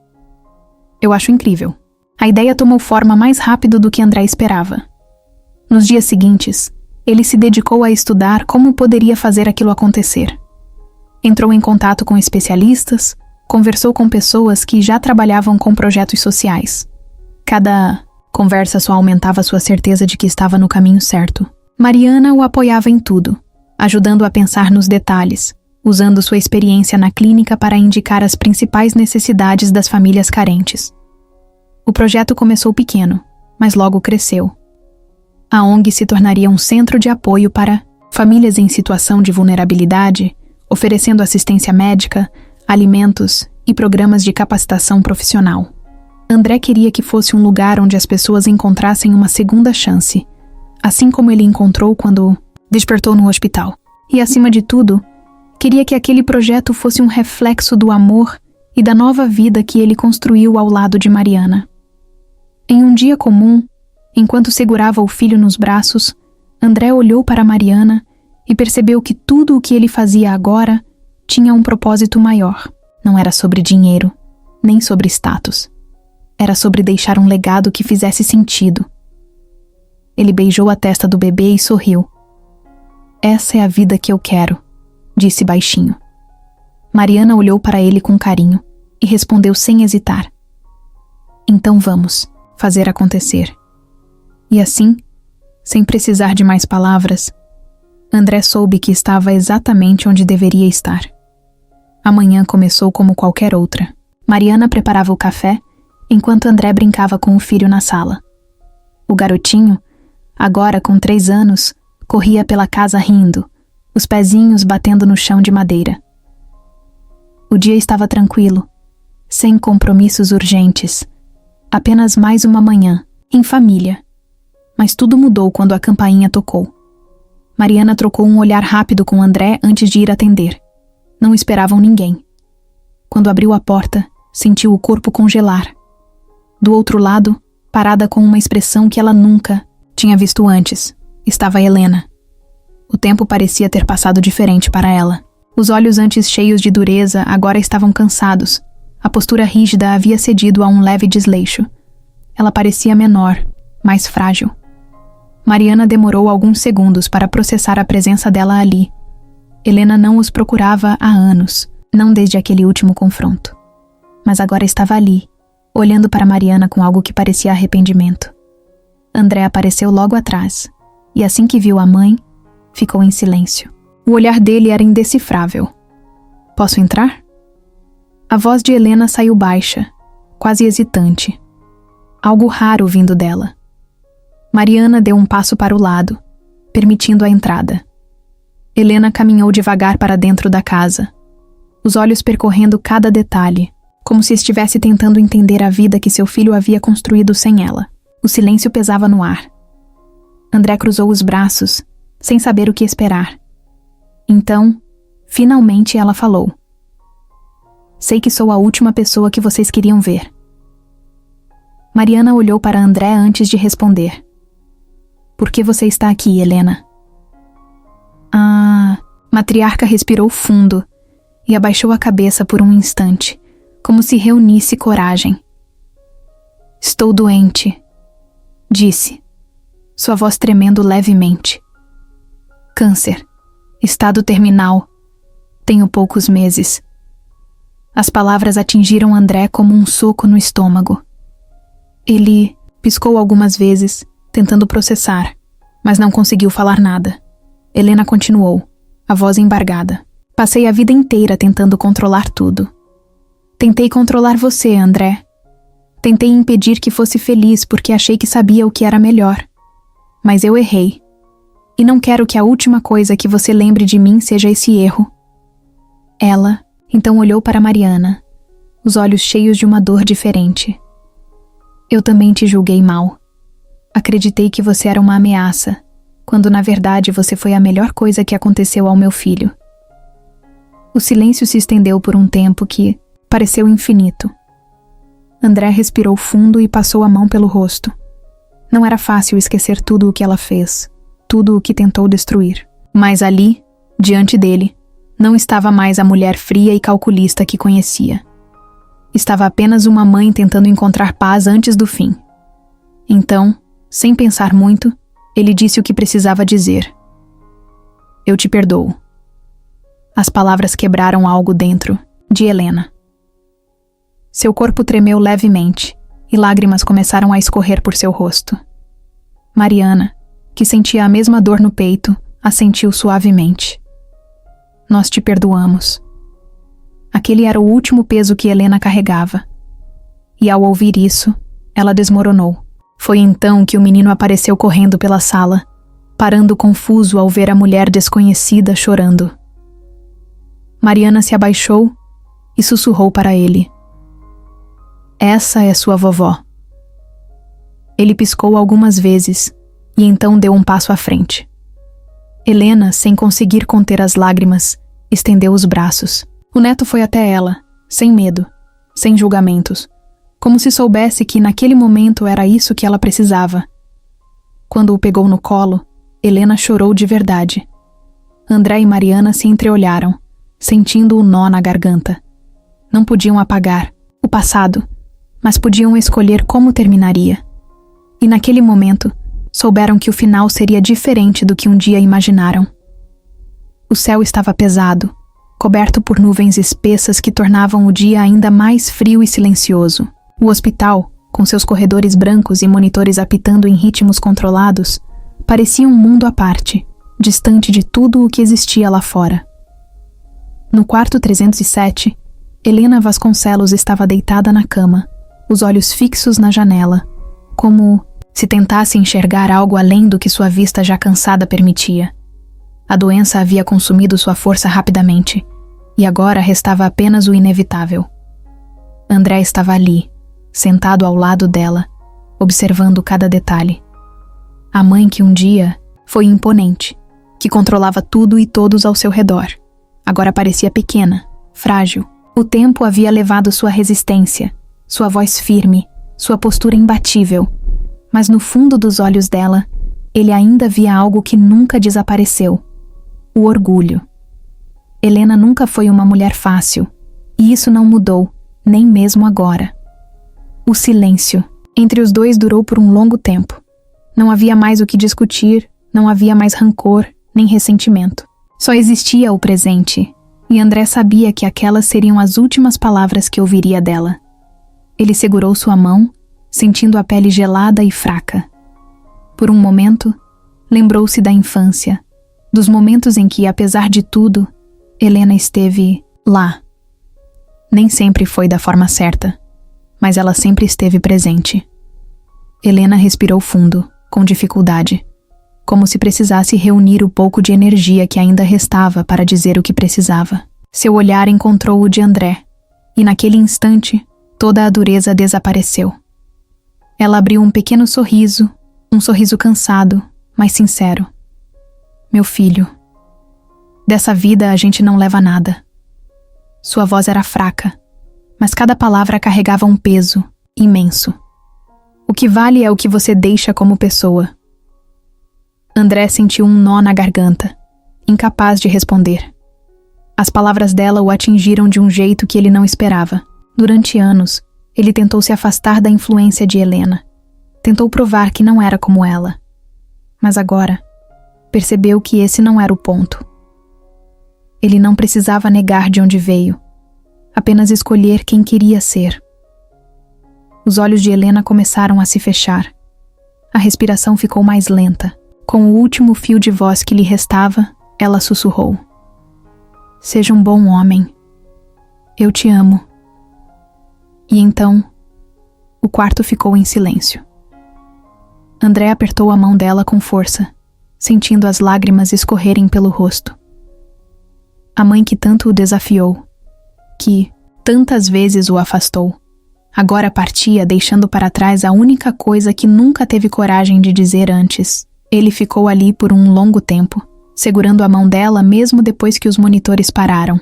Eu acho incrível. A ideia tomou forma mais rápido do que André esperava. Nos dias seguintes, ele se dedicou a estudar como poderia fazer aquilo acontecer. Entrou em contato com especialistas, conversou com pessoas que já trabalhavam com projetos sociais. Cada conversa só aumentava sua certeza de que estava no caminho certo. Mariana o apoiava em tudo, ajudando a pensar nos detalhes, usando sua experiência na clínica para indicar as principais necessidades das famílias carentes. O projeto começou pequeno, mas logo cresceu. A ONG se tornaria um centro de apoio para famílias em situação de vulnerabilidade, oferecendo assistência médica, alimentos e programas de capacitação profissional. André queria que fosse um lugar onde as pessoas encontrassem uma segunda chance, assim como ele encontrou quando despertou no hospital. E, acima de tudo, queria que aquele projeto fosse um reflexo do amor e da nova vida que ele construiu ao lado de Mariana. Em um dia comum, enquanto segurava o filho nos braços, André olhou para Mariana e percebeu que tudo o que ele fazia agora tinha um propósito maior. Não era sobre dinheiro, nem sobre status. Era sobre deixar um legado que fizesse sentido. Ele beijou a testa do bebê e sorriu. Essa é a vida que eu quero, disse baixinho. Mariana olhou para ele com carinho e respondeu sem hesitar. Então vamos fazer acontecer. E assim, sem precisar de mais palavras, André soube que estava exatamente onde deveria estar. A manhã começou como qualquer outra. Mariana preparava o café, enquanto André brincava com o filho na sala. O garotinho, agora com 3 anos, corria pela casa rindo, os pezinhos batendo no chão de madeira. O dia estava tranquilo, sem compromissos urgentes. Apenas mais uma manhã, em família. Mas tudo mudou quando a campainha tocou. Mariana trocou um olhar rápido com André antes de ir atender. Não esperavam ninguém. Quando abriu a porta, sentiu o corpo congelar. Do outro lado, parada com uma expressão que ela nunca tinha visto antes, estava Helena. O tempo parecia ter passado diferente para ela. Os olhos antes cheios de dureza agora estavam cansados. A postura rígida havia cedido a um leve desleixo. Ela parecia menor, mais frágil. Mariana demorou alguns segundos para processar a presença dela ali. Helena não os procurava há anos, não desde aquele último confronto. Mas agora estava ali, olhando para Mariana com algo que parecia arrependimento. André apareceu logo atrás, e assim que viu a mãe, ficou em silêncio. O olhar dele era indecifrável. "Posso entrar?" A voz de Helena saiu baixa, quase hesitante. Algo raro vindo dela. Mariana deu um passo para o lado, permitindo a entrada. Helena caminhou devagar para dentro da casa, os olhos percorrendo cada detalhe, como se estivesse tentando entender a vida que seu filho havia construído sem ela. O silêncio pesava no ar. André cruzou os braços, sem saber o que esperar. Então, finalmente ela falou. "Sei que sou a última pessoa que vocês queriam ver." Mariana olhou para André antes de responder. "Por que você está aqui, Helena?" A matriarca respirou fundo e abaixou a cabeça por um instante, como se reunisse coragem. "Estou doente", disse, sua voz tremendo levemente. "Câncer. Estado terminal. Tenho poucos meses." As palavras atingiram André como um soco no estômago. Ele piscou algumas vezes, tentando processar, mas não conseguiu falar nada. Helena continuou, a voz embargada. "Passei a vida inteira tentando controlar tudo. Tentei controlar você, André. Tentei impedir que fosse feliz porque achei que sabia o que era melhor. Mas eu errei. E não quero que a última coisa que você lembre de mim seja esse erro." Ela então olhou para Mariana, os olhos cheios de uma dor diferente. "Eu também te julguei mal. Acreditei que você era uma ameaça, quando na verdade você foi a melhor coisa que aconteceu ao meu filho." O silêncio se estendeu por um tempo que pareceu infinito. André respirou fundo e passou a mão pelo rosto. Não era fácil esquecer tudo o que ela fez, tudo o que tentou destruir. Mas ali, diante dele, não estava mais a mulher fria e calculista que conhecia. Estava apenas uma mãe tentando encontrar paz antes do fim. Então, sem pensar muito, ele disse o que precisava dizer. "Eu te perdoo." As palavras quebraram algo dentro de Helena. Seu corpo tremeu levemente e lágrimas começaram a escorrer por seu rosto. Mariana, que sentia a mesma dor no peito, assentiu suavemente. "Nós te perdoamos." Aquele era o último peso que Helena carregava. E ao ouvir isso, ela desmoronou. Foi então que o menino apareceu correndo pela sala, parando confuso ao ver a mulher desconhecida chorando. Mariana se abaixou e sussurrou para ele. "Essa é sua vovó." Ele piscou algumas vezes e então deu um passo à frente. Helena, sem conseguir conter as lágrimas, estendeu os braços. O neto foi até ela, sem medo, sem julgamentos, como se soubesse que naquele momento era isso que ela precisava. Quando o pegou no colo, Helena chorou de verdade. André e Mariana se entreolharam, sentindo o nó na garganta. Não podiam apagar o passado, mas podiam escolher como terminaria. E naquele momento, souberam que o final seria diferente do que um dia imaginaram. O céu estava pesado, coberto por nuvens espessas que tornavam o dia ainda mais frio e silencioso. O hospital, com seus corredores brancos e monitores apitando em ritmos controlados, parecia um mundo à parte, distante de tudo o que existia lá fora. No quarto 307, Helena Vasconcelos estava deitada na cama, os olhos fixos na janela, como se tentasse enxergar algo além do que sua vista já cansada permitia. A doença havia consumido sua força rapidamente, e agora restava apenas o inevitável. André estava ali, sentado ao lado dela, observando cada detalhe. A mãe que um dia foi imponente, que controlava tudo e todos ao seu redor, agora parecia pequena, frágil. O tempo havia levado sua resistência, sua voz firme, sua postura imbatível, mas no fundo dos olhos dela, ele ainda via algo que nunca desapareceu: o orgulho. Helena nunca foi uma mulher fácil, e isso não mudou, nem mesmo agora. O silêncio entre os dois durou por um longo tempo. Não havia mais o que discutir, não havia mais rancor, nem ressentimento. Só existia o presente, e André sabia que aquelas seriam as últimas palavras que ouviria dela. Ele segurou sua mão, sentindo a pele gelada e fraca. Por um momento, lembrou-se da infância, dos momentos em que, apesar de tudo, Helena esteve lá. Nem sempre foi da forma certa, mas ela sempre esteve presente. Helena respirou fundo, com dificuldade, como se precisasse reunir o pouco de energia que ainda restava para dizer o que precisava. Seu olhar encontrou o de André, e naquele instante, toda a dureza desapareceu. Ela abriu um pequeno sorriso, um sorriso cansado, mas sincero. Meu filho, dessa vida a gente não leva nada. Sua voz era fraca, mas cada palavra carregava um peso imenso. O que vale é o que você deixa como pessoa. André sentiu um nó na garganta, incapaz de responder. As palavras dela o atingiram de um jeito que ele não esperava. Durante anos, ele tentou se afastar da influência de Helena. Tentou provar que não era como ela. Mas agora, percebeu que esse não era o ponto. Ele não precisava negar de onde veio, apenas escolher quem queria ser. Os olhos de Helena começaram a se fechar. A respiração ficou mais lenta. Com o último fio de voz que lhe restava, ela sussurrou: Seja um bom homem. Eu te amo. E então, o quarto ficou em silêncio. André apertou a mão dela com força, sentindo as lágrimas escorrerem pelo rosto. A mãe que tanto o desafiou, que tantas vezes o afastou, agora partia deixando para trás a única coisa que nunca teve coragem de dizer antes. Ele ficou ali por um longo tempo, segurando a mão dela mesmo depois que os monitores pararam.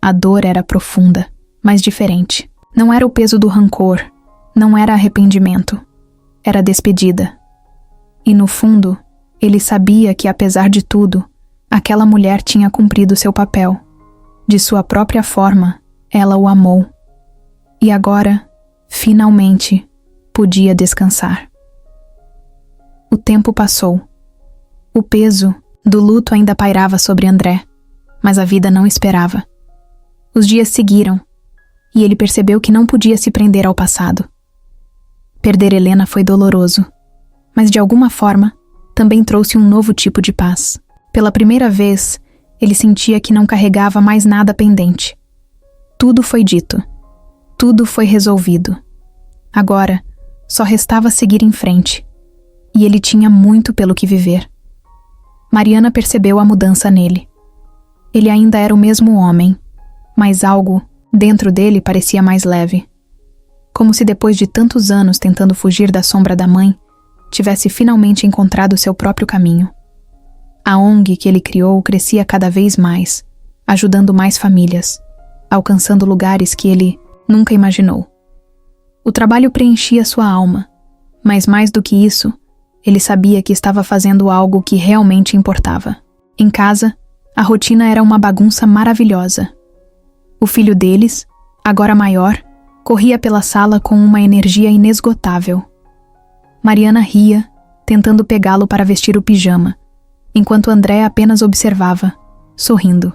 A dor era profunda, mas diferente. Não era o peso do rancor, não era arrependimento. Era despedida. E no fundo, ele sabia que, apesar de tudo, aquela mulher tinha cumprido seu papel. De sua própria forma, ela o amou. E agora, finalmente, podia descansar. O tempo passou. O peso do luto ainda pairava sobre André, mas a vida não esperava. Os dias seguiram, e ele percebeu que não podia se prender ao passado. Perder Helena foi doloroso, mas de alguma forma, também trouxe um novo tipo de paz. Pela primeira vez, ele sentia que não carregava mais nada pendente. Tudo foi dito. Tudo foi resolvido. Agora, só restava seguir em frente. E ele tinha muito pelo que viver. Mariana percebeu a mudança nele. Ele ainda era o mesmo homem, mas algo dentro dele parecia mais leve. Como se depois de tantos anos tentando fugir da sombra da mãe, tivesse finalmente encontrado seu próprio caminho. A ONG que ele criou crescia cada vez mais, ajudando mais famílias, alcançando lugares que ele nunca imaginou. O trabalho preenchia sua alma, mas mais do que isso, ele sabia que estava fazendo algo que realmente importava. Em casa, a rotina era uma bagunça maravilhosa. O filho deles, agora maior, corria pela sala com uma energia inesgotável. Mariana ria, tentando pegá-lo para vestir o pijama, enquanto André apenas observava, sorrindo.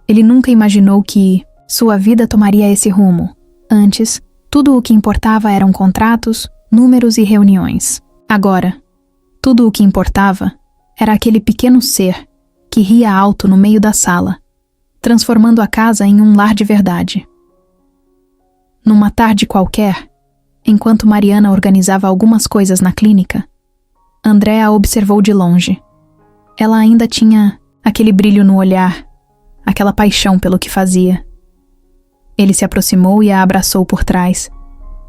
Ele nunca imaginou que sua vida tomaria esse rumo. Antes, tudo o que importava eram contratos, números e reuniões. Agora, tudo o que importava era aquele pequeno ser que ria alto no meio da sala, transformando a casa em um lar de verdade. Numa tarde qualquer, enquanto Mariana organizava algumas coisas na clínica, André a observou de longe. Ela ainda tinha aquele brilho no olhar, aquela paixão pelo que fazia. Ele se aproximou e a abraçou por trás,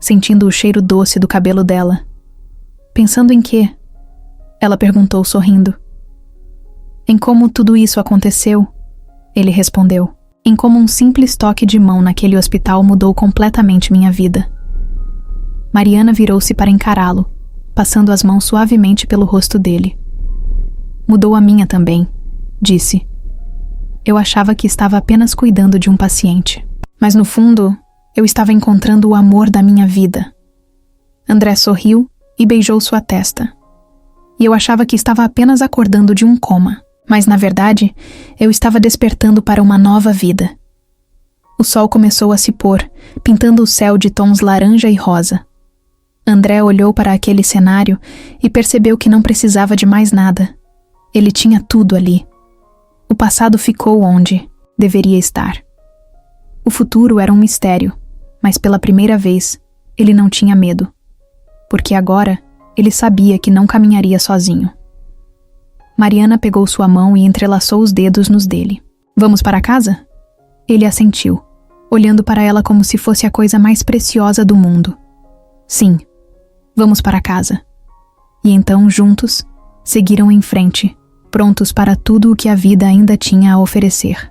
sentindo o cheiro doce do cabelo dela. Pensando em quê? Ela perguntou sorrindo. Em como tudo isso aconteceu, ele respondeu. Em como um simples toque de mão naquele hospital mudou completamente minha vida. Mariana virou-se para encará-lo, passando as mãos suavemente pelo rosto dele. Mudou a minha também, disse. Eu achava que estava apenas cuidando de um paciente. Mas no fundo, eu estava encontrando o amor da minha vida. André sorriu e beijou sua testa. E eu achava que estava apenas acordando de um coma. Mas, na verdade, eu estava despertando para uma nova vida. O sol começou a se pôr, pintando o céu de tons laranja e rosa. André olhou para aquele cenário e percebeu que não precisava de mais nada. Ele tinha tudo ali. O passado ficou onde deveria estar. O futuro era um mistério, mas pela primeira vez, ele não tinha medo. Porque agora, ele sabia que não caminharia sozinho. Mariana pegou sua mão e entrelaçou os dedos nos dele. Vamos para casa? Ele assentiu, olhando para ela como se fosse a coisa mais preciosa do mundo. Sim, vamos para casa. E então, juntos, seguiram em frente, prontos para tudo o que a vida ainda tinha a oferecer.